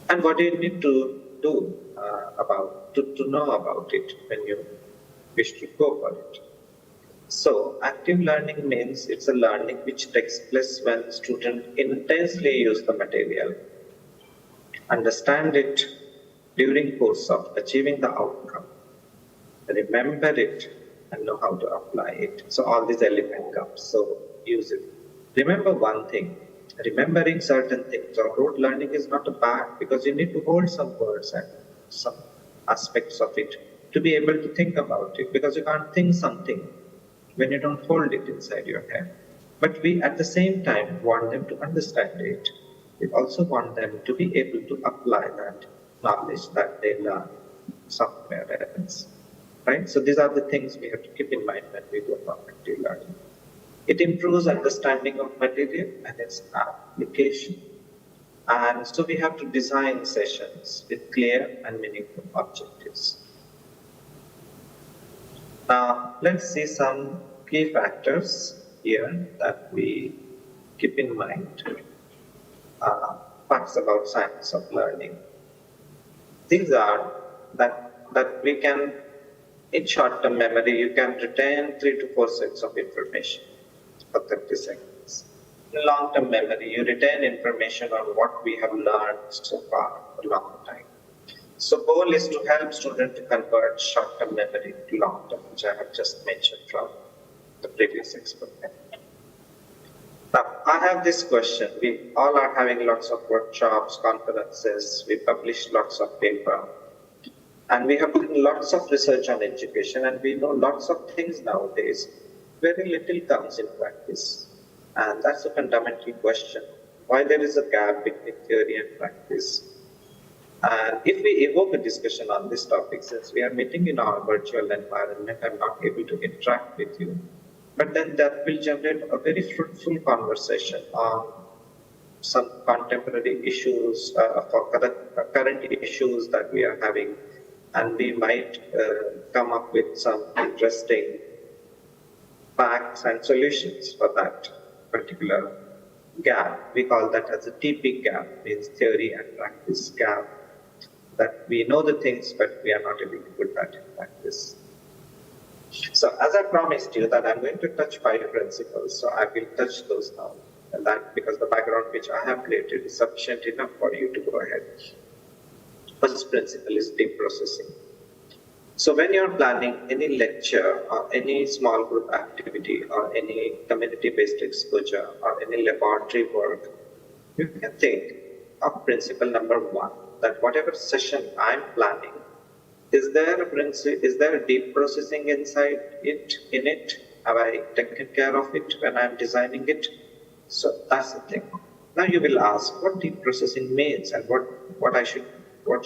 And what do you need to do to know about it when you wish to go for it? So active learning means it's a learning which takes place when students intensely use the material, understand it during course of achieving the outcome, remember it, and know how to apply it. So all these elements come. So use it. Remember one thing. Remembering certain things or rote learning is not a bad, because you need to hold some words and some aspects of it to be able to think about it, because you can't think something when you don't hold it inside your head. But we at the same time want them to understand it. We also want them to be able to apply that knowledge that they learn somewhere else. Right? So these are the things we have to keep in mind when we go for active learning. It improves understanding of material and its application. And so we have to design sessions with clear and meaningful objectives. Now, let's see some key factors here that we keep in mind. Facts about science of learning. These are that we can, in short-term memory, you can retain 3 to 4 sets of information for 30 seconds. In long-term memory, you retain information on what we have learned so far for a long time. So goal is to help students to convert short-term memory to long-term, which I have just mentioned from the previous experiment. Now, I have this question. We all are having lots of workshops, conferences, we publish lots of paper, and we have done lots of research on education, and we know lots of things nowadays. Very little comes in practice. And that's a fundamental question. Why there is a gap between theory and practice? And if we evoke a discussion on this topic, since we are meeting in our virtual environment, I'm not able to interact with you. But then that will generate a very fruitful conversation on some contemporary issues, for current issues that we are having. And we might come up with some interesting facts and solutions for that particular gap. We call that as a TP gap, means theory and practice gap, that we know the things, but we are not able to put that in practice. So as I promised you that I'm going to touch 5 principles, so I will touch those now. And that because the background which I have created is sufficient enough for you to go ahead. First principle is deep processing. So when you're planning any lecture or any small group activity or any community-based exposure or any laboratory work, you can think of principle number 1, that whatever session I'm planning, is there a deep processing inside it, in it? Have I taken care of it when I'm designing it? So that's the thing. Now you will ask what deep processing means and what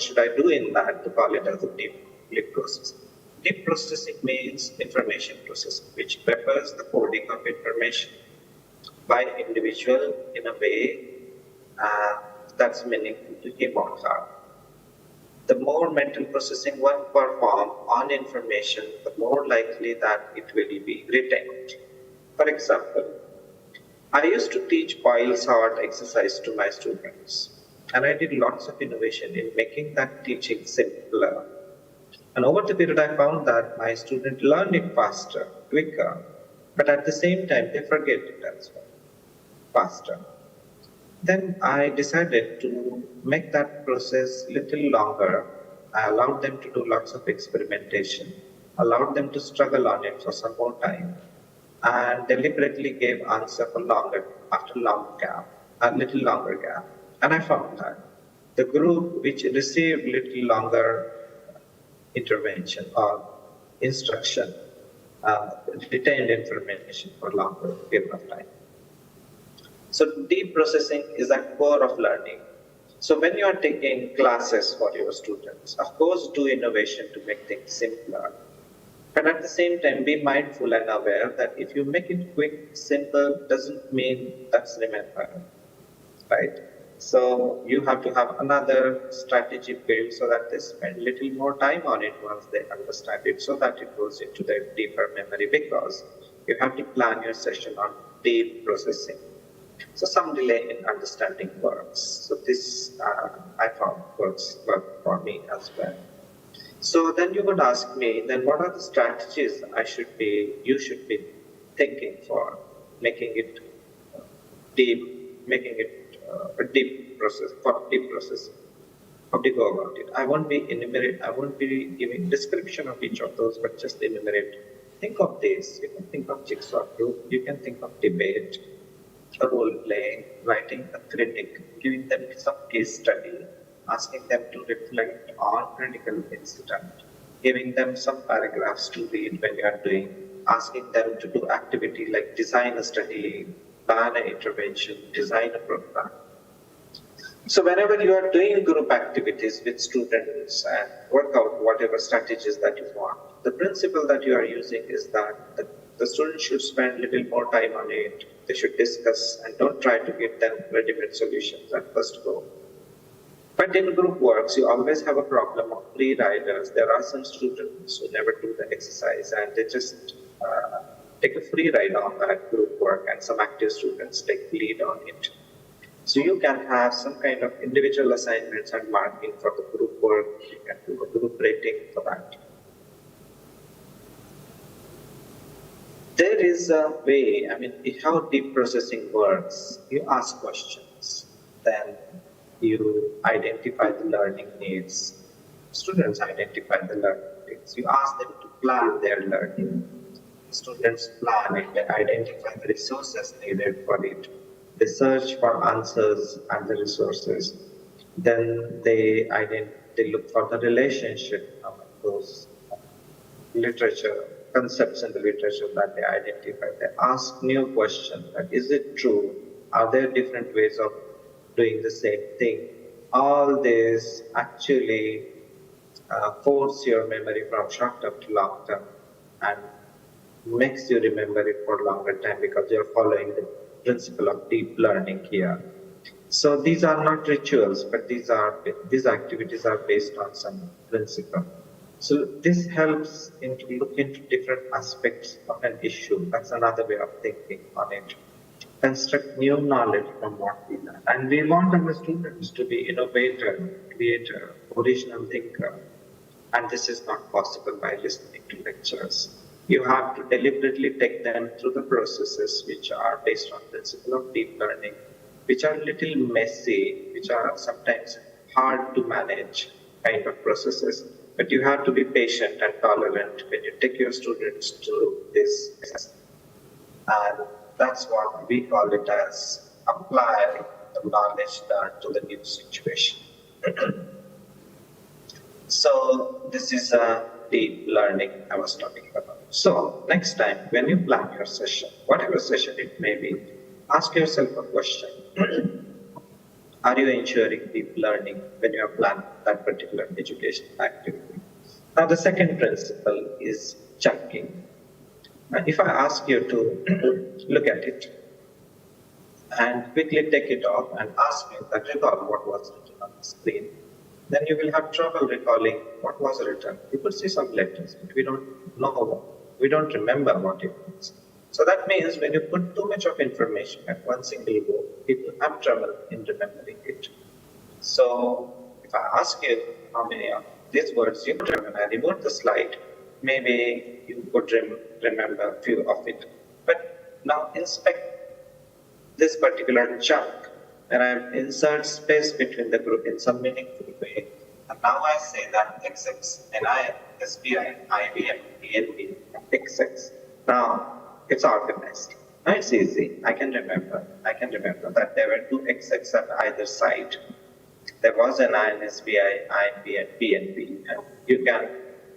should I do in that to call it as a deep processing. Deep processing means information processing, which prepares the coding of information. by individual in a way that's meaningful to him or her. The more mental processing one performs on information, the more likely that it will be retained. For example, I used to teach pile sort exercise to my students, and I did lots of innovation in making that teaching simpler. And over the period, I found that my students learned it faster, quicker, but at the same time, they forget it as well, faster. Then I decided to make that process little longer. I allowed them to do lots of experimentation, allowed them to struggle on it for some more time, and deliberately gave answer for longer, after long gap, a little longer gap. And I found that the group which received little longer intervention or instruction retained information for longer period of time. So deep processing is at core of learning. So when you are taking classes for your students, of course do innovation to make things simpler. But at the same time, be mindful and aware that if you make it quick, simple, doesn't mean that's remembered, right? So you have to have another strategy built so that they spend little more time on it once they understand it, so that it goes into their deeper memory, because you have to plan your session on deep processing. So some delay in understanding works. So this I found works for me as well. So then you would ask me, then what are the strategies you should be thinking for making it deep, making it a deep process, for deep processing? How do you go about it? I won't be giving description of each of those, but just enumerate. Think of this, you can think of jigsaw group, you can think of debate, a role play, writing a critic, giving them some case study, asking them to reflect on critical incident, giving them some paragraphs to read when you are doing, asking them to do activity like design a study, plan an intervention, design a program. So whenever you are doing group activities with students and work out whatever strategies that you want, the principle that you are using is that the students should spend a little more time on it. They should discuss and don't try to give them ready-made solutions at first go. But in group works, you always have a problem of free riders. There are some students who never do the exercise and they just take a free ride on that group work, and some active students take lead on it. So you can have some kind of individual assignments and marking for the group work. You can do a group rating for that. There is a way, how deep processing works. You ask questions, then you identify the learning needs. Students identify the learning needs. You ask them to plan their learning. Students plan it, they identify the resources needed for it. They search for answers and the resources. Then they look for the relationship of those literature, concepts in the literature that they identify. They ask new questions. That is it true? Are there different ways of doing the same thing? All this actually force your memory from short term to long term and makes you remember it for longer time, because you're following the principle of deep learning here. So these are not rituals, but these activities are based on some principle. So this helps to look into different aspects of an issue. That's another way of thinking on it. Construct new knowledge from what we learn. And we want our students to be innovator, creator, original thinker. And this is not possible by listening to lectures. You have to deliberately take them through the processes which are based on principle of deep learning, which are a little messy, which are sometimes hard to manage kind of processes. But you have to be patient and tolerant when you take your students to this. And that's what we call it as apply the knowledge learned to the new situation. So this is a deep learning I was talking about. So next time when you plan your session, whatever session it may be, ask yourself a question. Are you ensuring deep learning when you are planning that particular educational activity? Now the second principle is chunking. If I ask you to look at it, and quickly take it off and ask me that recall what was written on the screen, then you will have trouble recalling what was written. You could see some letters, but we don't know, we don't remember what it means. So that means when you put too much of information at one single go, people have trouble in remembering it. So if I ask you how many of these words you could remember, I remove the slide, maybe you could remember a few of it. But now inspect this particular chunk, and I insert space between the group in some meaningful way. And now I say that XX, NIN, SBI, IBM, PNB, XX. Now it's organized. Now it's easy. I can remember that there were two XX at either side. There was an IN, SBI, IBM, PNB, and you can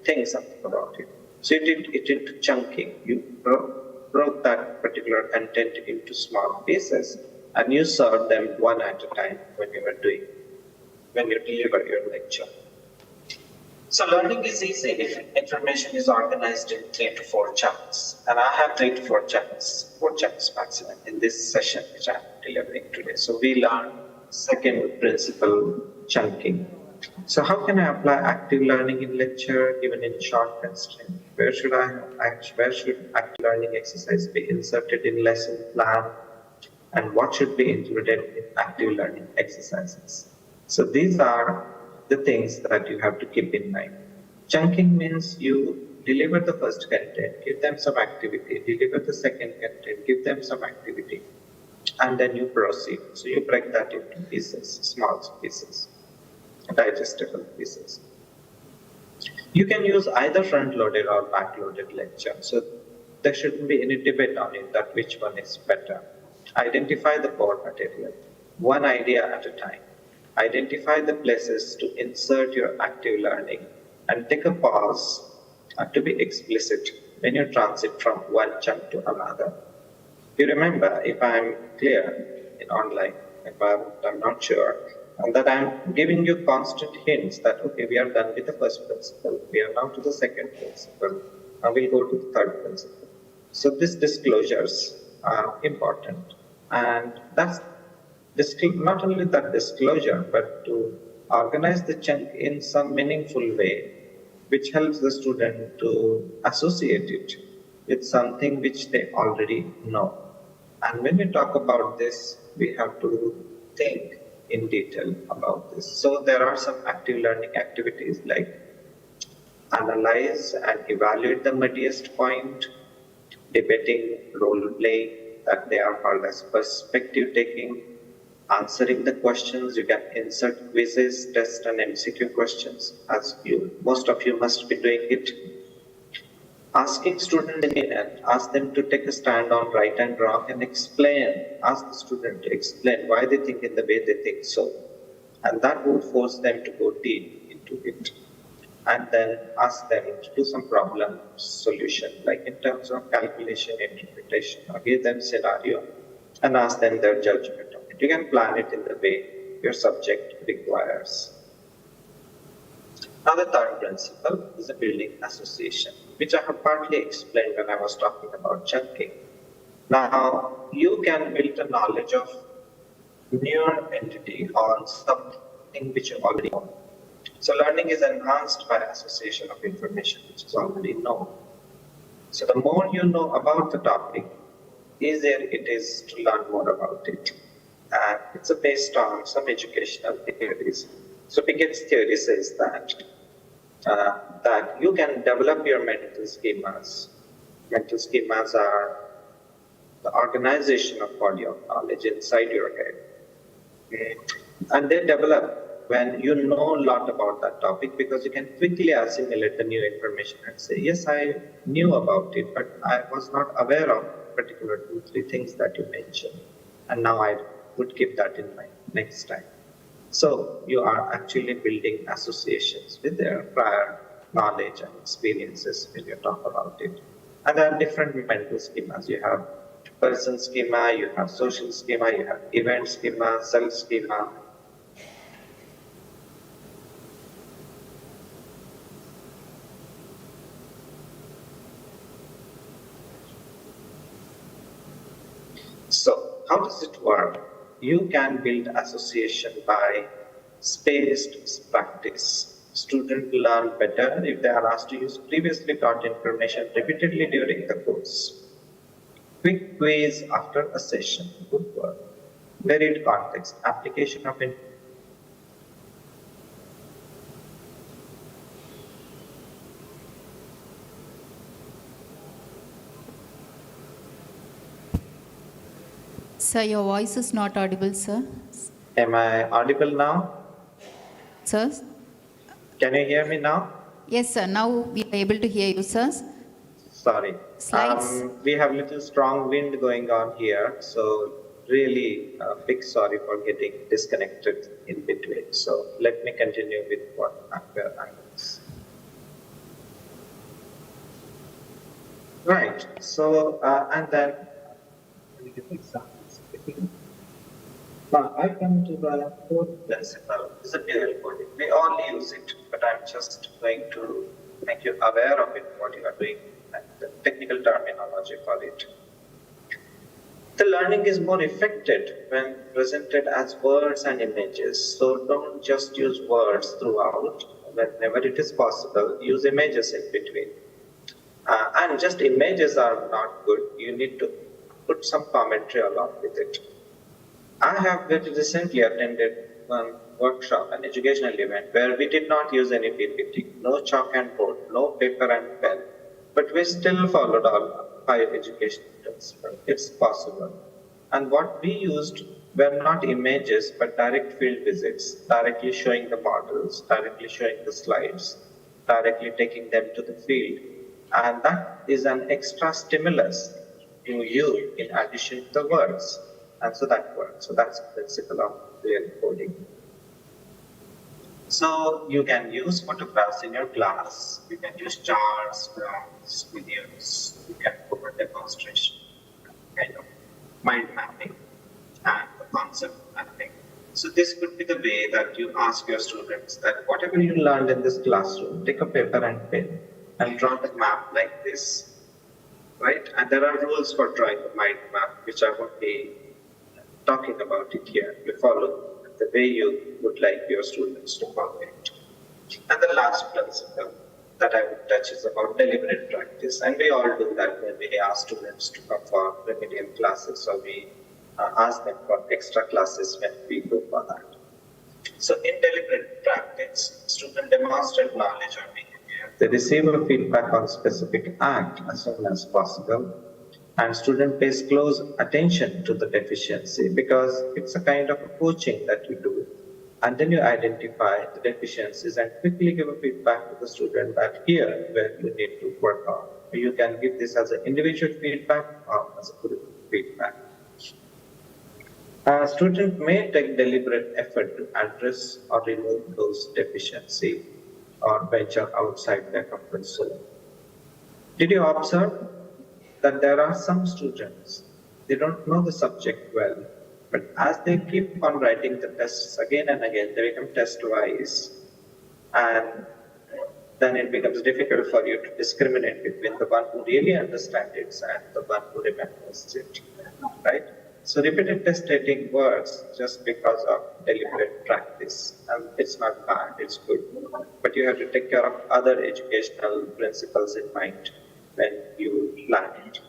think something about it. So you did it into chunking. You broke that particular content into small pieces, and you serve them one at a time when you deliver your lecture. So learning is easy if information is organized in 3 to 4 chunks. And I have 3 to 4 chunks, 4 chunks maximum in this session which I'm delivering today. So we learn second principle, chunking. So how can I apply active learning in lecture given in short constraint? Where should active learning exercise be inserted in lesson plan? And what should be included in active learning exercises? So these are the things that you have to keep in mind. Chunking means you deliver the first content, give them some activity, deliver the second content, give them some activity, and then you proceed. So you break that into pieces, small pieces, digestible pieces. You can use either front-loaded or back-loaded lecture. So there shouldn't be any debate on it that which one is better. Identify the core material, one idea at a time. Identify the places to insert your active learning and take a pause to be explicit when you transit from one chunk to another. You remember, if I'm clear in online, if I'm not sure, and that I'm giving you constant hints that, okay, we are done with the first principle, we are now to the second principle, and we'll go to the third principle. So these disclosures are important. And that's not only that disclosure, but to organize the chunk in some meaningful way, which helps the student to associate it with something which they already know. And when we talk about this, we have to think in detail about this. So there are some active learning activities like analyze and evaluate the muddiest point, debating, role play, that they are called as perspective taking, answering the questions. You can insert quizzes, test and MCQ questions, as most of you must be doing it. Asking students in and ask them to take a stand on right and wrong and explain, ask the student to explain why they think in the way they think so. And that would force them to go deep into it. And then ask them to do some problem solution, like in terms of calculation, interpretation, or give them scenario and ask them their judgment on it. You can plan it in the way your subject requires. Now the third principle is a building association, which I have partly explained when I was talking about chunking. Now you can build a knowledge of newer entity on something which you already know. So learning is enhanced by association of information which is already known. So the more you know about the topic, easier it is to learn more about it. And it's based on some educational theories. So Pickett's theory says that you can develop your mental schemas. Mental schemas are the organization of body of knowledge inside your head. And they develop when you know a lot about that topic, because you can quickly assimilate the new information and say, yes, I knew about it, but I was not aware of particular 2-3 things that you mentioned. And now I would keep that in mind next time. So you are actually building associations with their prior knowledge and experiences when you talk about it. And there are different mental schemas. You have person schema, you have social schema, you have event schema, self schema. So how does it work? You can build association by spaced practice. Students learn better if they are asked to use previously taught information repeatedly during the course. Quick quiz after a session. Good work. Varied context. Application of Sir, your voice is not audible, sir. Am I audible now? Sir? Can you hear me now? Yes, sir. Now we are able to hear you, sir. Sorry. Slides. We have little strong wind going on here, so really big sorry for getting disconnected in between. So let me continue with where I was. Right. So and then now I come to the fourth principle. It's a dual coding. We all use it, but I'm just going to make you aware of it, what you are doing, and the technical terminology for it. The learning is more effective when presented as words and images. So don't just use words throughout. Whenever it is possible, use images in between. And just images are not good. You need to put some commentary along with it. I have very recently attended one workshop, an educational event, where we did not use any PPT, no chalk and board, no paper and pen, but we still followed all higher education principles. It's possible. And what we used were not images, but direct field visits, directly showing the models, directly showing the slides, directly taking them to the field. And that is an extra stimulus to you in addition to the words. And so that works. So that's the principle of real coding. So you can use photographs in your class. You can use charts, graphs, videos. You can do a demonstration, kind of mind mapping and the concept mapping. So this could be the way that you ask your students that whatever you learned in this classroom, take a paper and pen and draw the map like this, right? And there are rules for drawing the mind map, which I won't be talking about it here. You follow the way you would like your students to follow it. And the last principle that I would touch is about deliberate practice. And we all do that when we ask students to come for remedial classes, or we ask them for extra classes when we go for that. So in deliberate practice, students demonstrate knowledge or behavior. They receive a feedback on specific act as soon as possible. And student pays close attention to the deficiency because it's a kind of coaching that you do. And then you identify the deficiencies and quickly give a feedback to the student that here where you need to work on. You can give this as an individual feedback or as a group feedback. A student may take deliberate effort to address or remove those deficiencies or venture outside their comfort zone. Did you observe that there are some students, they don't know the subject well, but as they keep on writing the tests again and again, they become test wise, and then it becomes difficult for you to discriminate between the one who really understands it and the one who remembers it, right? So repeated test taking works just because of deliberate practice, and it's not bad, it's good, but you have to take care of other educational principles in mind when you plan it.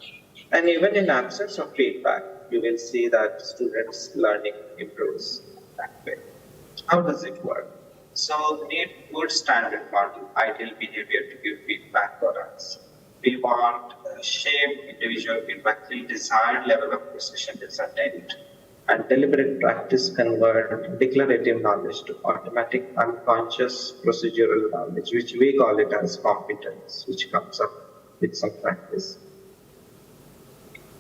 And even in absence of feedback, you will see that students' learning improves that way. How does it work? So need good standard model, ideal behavior to give feedback for us. We want shaped individual feedback till desired level of precision is attained. And deliberate practice convert declarative knowledge to automatic unconscious procedural knowledge, which we call it as competence, which comes up with some practice.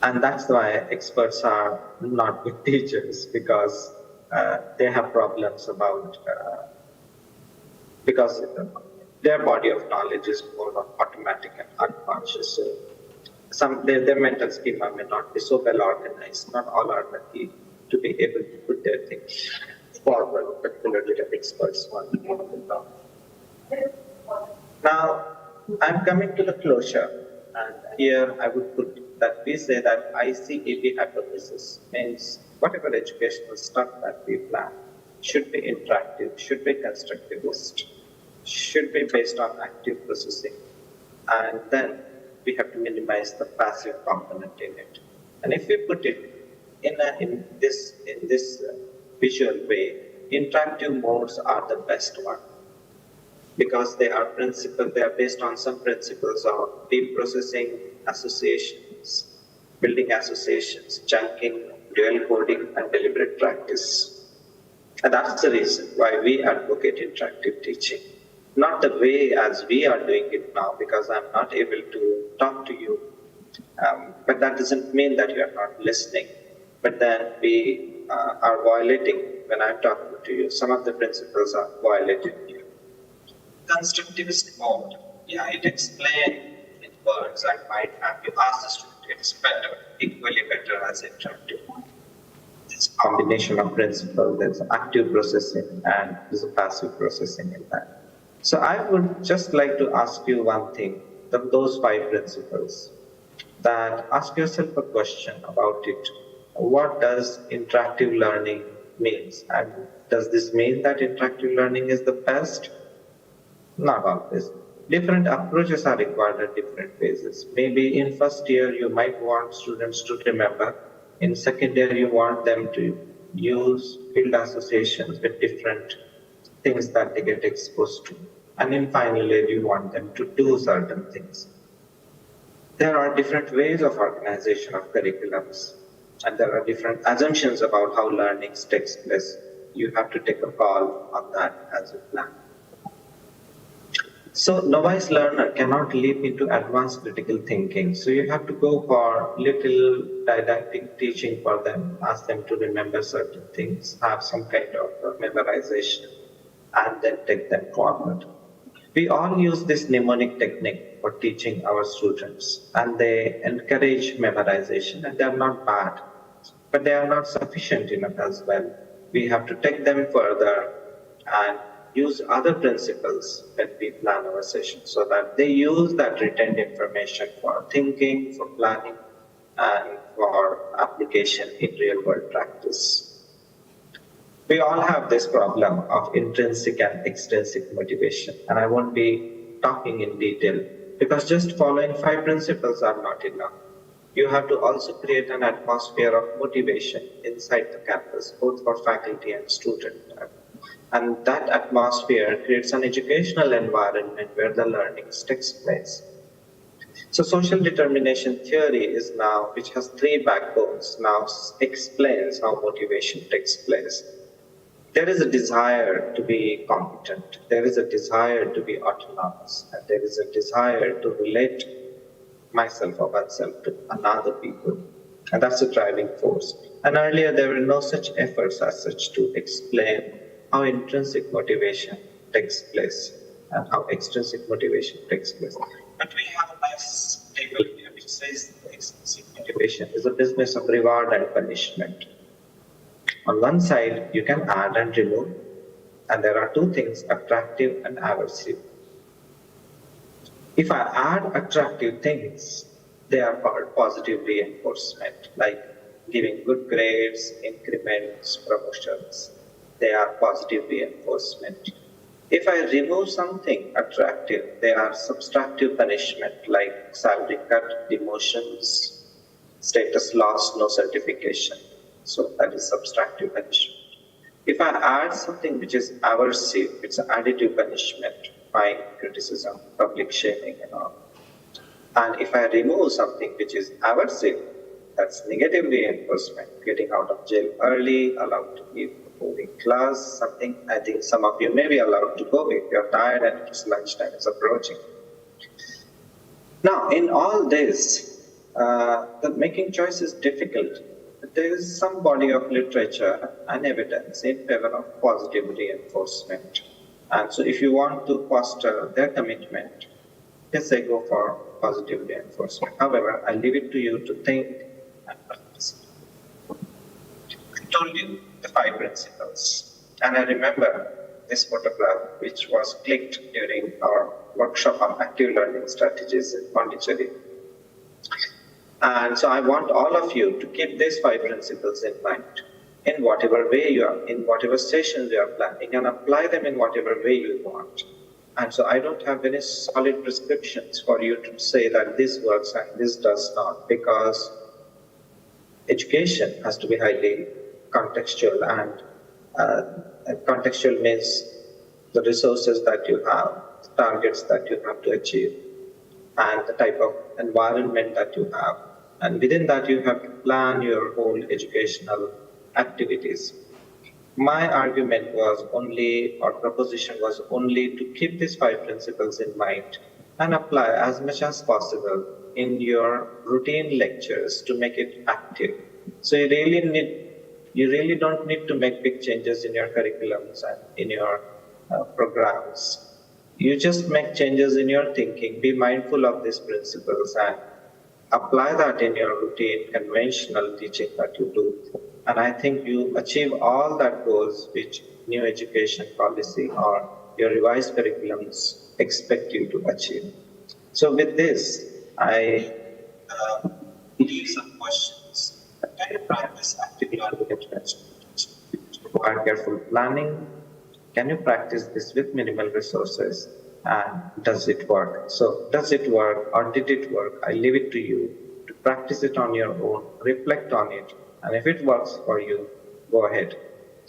And that's why experts are not good teachers, because they have problems about, because their body of knowledge is more of automatic and unconscious. So their mental schema may not be so well organized. Not all are lucky to be able to put their things forward, particularly the experts want to. Now, I'm coming to the closure. And here I would put that we say that ICEP hypothesis means whatever educational stuff that we plan should be interactive, should be constructivist, should be based on active processing. And then we have to minimize the passive component in it. And if we put it in this visual way, interactive modes are the best one, because they are based on some principles of deep processing, associations, building associations, chunking, dual coding, and deliberate practice. And that's the reason why we advocate interactive teaching. Not the way as we are doing it now, because I'm not able to talk to you. But that doesn't mean that you are not listening. But then we are violating, when I'm talking to you, some of the principles are violated here. Constructivist mode, yeah, it explains in words and might have you ask the student, it's better, equally better as interactive. This combination of principles, there's active processing and there's a passive processing in that. So I would just like to ask you one thing, those 5 principles, that ask yourself a question about it. What does interactive learning means? And does this mean that interactive learning is the best? Not always. Different approaches are required at different phases. Maybe in first year, you might want students to remember. In second year, you want them to use field associations with different things that they get exposed to. And in final year, you want them to do certain things. There are different ways of organization of curriculums, and there are different assumptions about how learning takes place. You have to take a call on that as you plan. So novice learner cannot leap into advanced critical thinking. So you have to go for little didactic teaching for them, ask them to remember certain things, have some kind of memorization, and then take them forward. We all use this mnemonic technique for teaching our students, and they encourage memorization, and they are not bad, but they are not sufficient enough as well. We have to take them further and use other principles when we plan our session, so that they use that retained information for thinking, for planning, and for application in real world practice. We all have this problem of intrinsic and extrinsic motivation, and I won't be talking in detail, because just following 5 principles are not enough. You have to also create an atmosphere of motivation inside the campus, both for faculty and student. And that atmosphere creates an educational environment where the learning takes place. So social determination theory is now, which has 3 backbones, now explains how motivation takes place. There is a desire to be competent, there is a desire to be autonomous, and there is a desire to relate myself or oneself to another people. And that's the driving force. And earlier there were no such efforts as such to explain how intrinsic motivation takes place and how extrinsic motivation takes place. But we have a nice table here which says extrinsic motivation is a business of reward and punishment. On one side, you can add and remove, and there are 2 things, attractive and aversive. If I add attractive things, they are called positive reinforcement, like giving good grades, increments, promotions. They are positive reinforcement. If I remove something attractive, they are subtractive punishment, like salary cut, demotions, status loss, no certification. So that is subtractive punishment. If I add something which is aversive, it's an additive punishment, fine, criticism, public shaming and all. And if I remove something which is aversive, that's negative reinforcement, getting out of jail early, allowed to leave boarding class, something I think some of you may be allowed to go if you're tired and it's lunchtime is approaching. Now, in all this, the making choice is difficult. But there is some body of literature and evidence in favor of positive reinforcement. And so if you want to foster their commitment, yes, I go for positive reinforcement. However, I leave it to you to think and practice. I told you the 5 principles. And I remember this photograph, which was clicked during our workshop on active learning strategies in Pondicherry. And so I want all of you to keep these 5 principles in mind in whatever way you are, in whatever sessions you are planning, and apply them in whatever way you want. And so I don't have any solid prescriptions for you to say that this works and this does not, because education has to be highly contextual, and contextual means the resources that you have, the targets that you have to achieve, and the type of environment that you have. And within that, you have to plan your whole educational activities. My argument was only, or proposition was only, to keep these 5 principles in mind and apply as much as possible in your routine lectures to make it active. So you really don't need to make big changes in your curriculums and in your programs. You just make changes in your thinking, be mindful of these principles, and apply that in your routine conventional teaching that you do. And I think you achieve all that goals which new education policy or your revised curriculums expect you to achieve. So with this, I give you some questions. Can you practice active learning intervention? Require careful planning. Can you practice this with minimal resources? And does it work? So does it work or did it work? I leave it to you to practice it on your own, reflect on it. And if it works for you, go ahead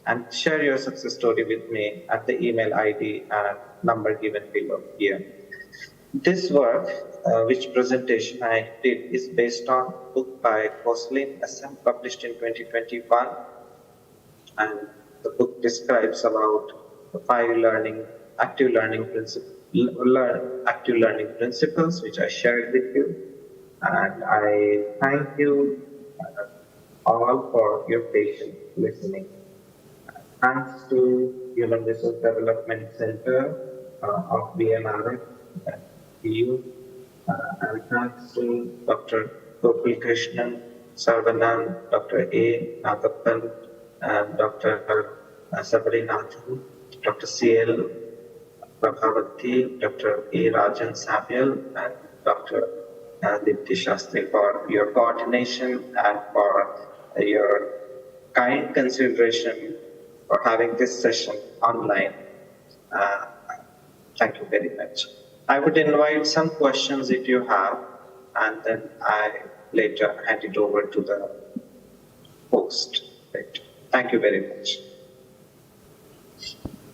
and share your success story with me at the email ID and number given below here. This work, which presentation I did, is based on a book by Coslin SM published in 2021. And the book describes about the 5 active learning principles, which I shared with you. And I thank you all for your patient listening. Thanks to Human Resource Development Center of Vmrfdu, and thanks to Dr. Gokul Krishnan Saravanan, Dr. A. Nagappan, and Dr. Sabarinathan, Dr. C.L. Prabhavati, Dr. A. Rajan Samuel, and Dr. Dipti Shastri for your coordination and for your kind consideration for having this session online. Thank you very much. I would invite some questions if you have, and then I later hand it over to the host. Right. Thank you very much.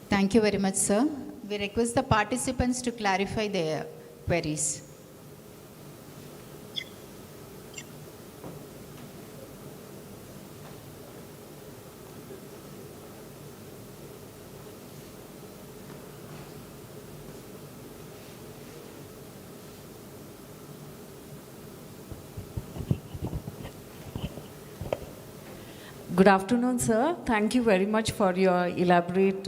Thank you very much, sir. We request the participants to clarify their queries. Good afternoon, sir. Thank you very much for your elaborate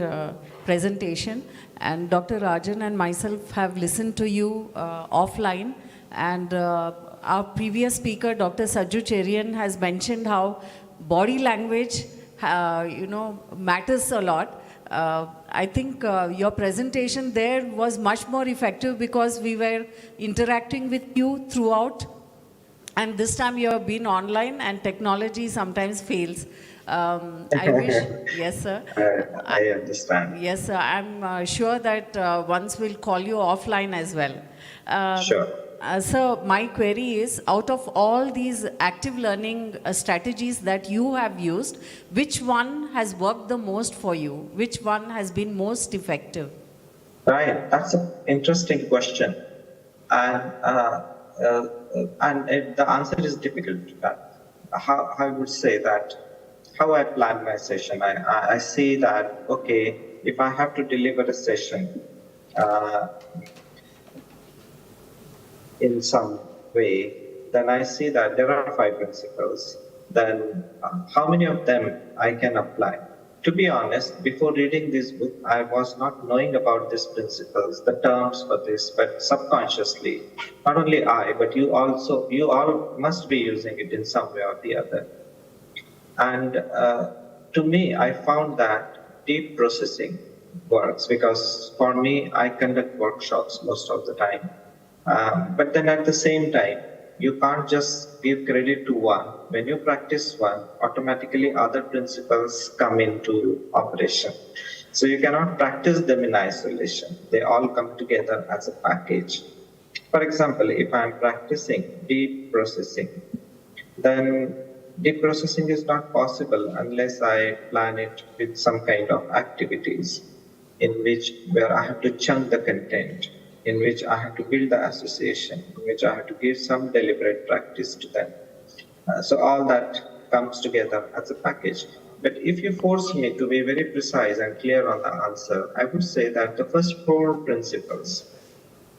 presentation. And Dr. Rajan and myself have listened to you offline. And our previous speaker, Dr. Sajju Cherian, has mentioned how body language, matters a lot. I think your presentation there was much more effective because we were interacting with you throughout. And this time you have been online and technology sometimes fails. I wish, yes, sir. I understand. Yes, sir. I'm sure that once we'll call you offline as well. Sure. So my query is, out of all these active learning strategies that you have used, which one has worked the most for you? Which one has been most effective? Right, that's an interesting question. And the answer is difficult. How I would say that, how I plan my session, I see that, okay, if I have to deliver a session in some way, then I see that there are 5 principles. Then how many of them I can apply? To be honest, before reading this book, I was not knowing about these principles, the terms for this, but subconsciously, not only I, but you all must be using it in some way or the other. And to me, I found that deep processing works because for me, I conduct workshops most of the time. But then at the same time, you can't just give credit to one. When you practice one, automatically other principles come into operation. So you cannot practice them in isolation. They all come together as a package. For example, if I'm practicing deep processing, then deep processing is not possible unless I plan it with some kind of activities where I have to chunk the content, in which I have to build the association, in which I have to give some deliberate practice to them. So all that comes together as a package. But if you force me to be very precise and clear on the answer, I would say that the first 4 principles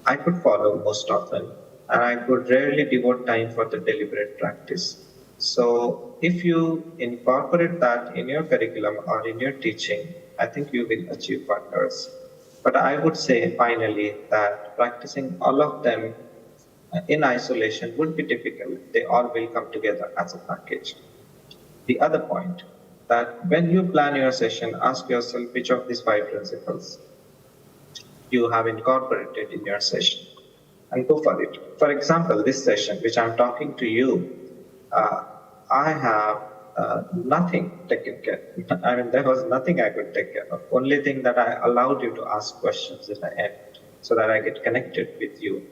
I could follow most often, and I could rarely devote time for the deliberate practice. So if you incorporate that in your curriculum or in your teaching, I think you will achieve wonders. But I would say finally that practicing all of them in isolation would be difficult. They all will come together as a package. The other point, that when you plan your session, ask yourself which of these 5 principles you have incorporated in your session and go for it. For example, this session, which I'm talking to you, I have nothing taken care of. I mean, there was nothing I could take care of. Only thing that I allowed you to ask questions at the end so that I get connected with you.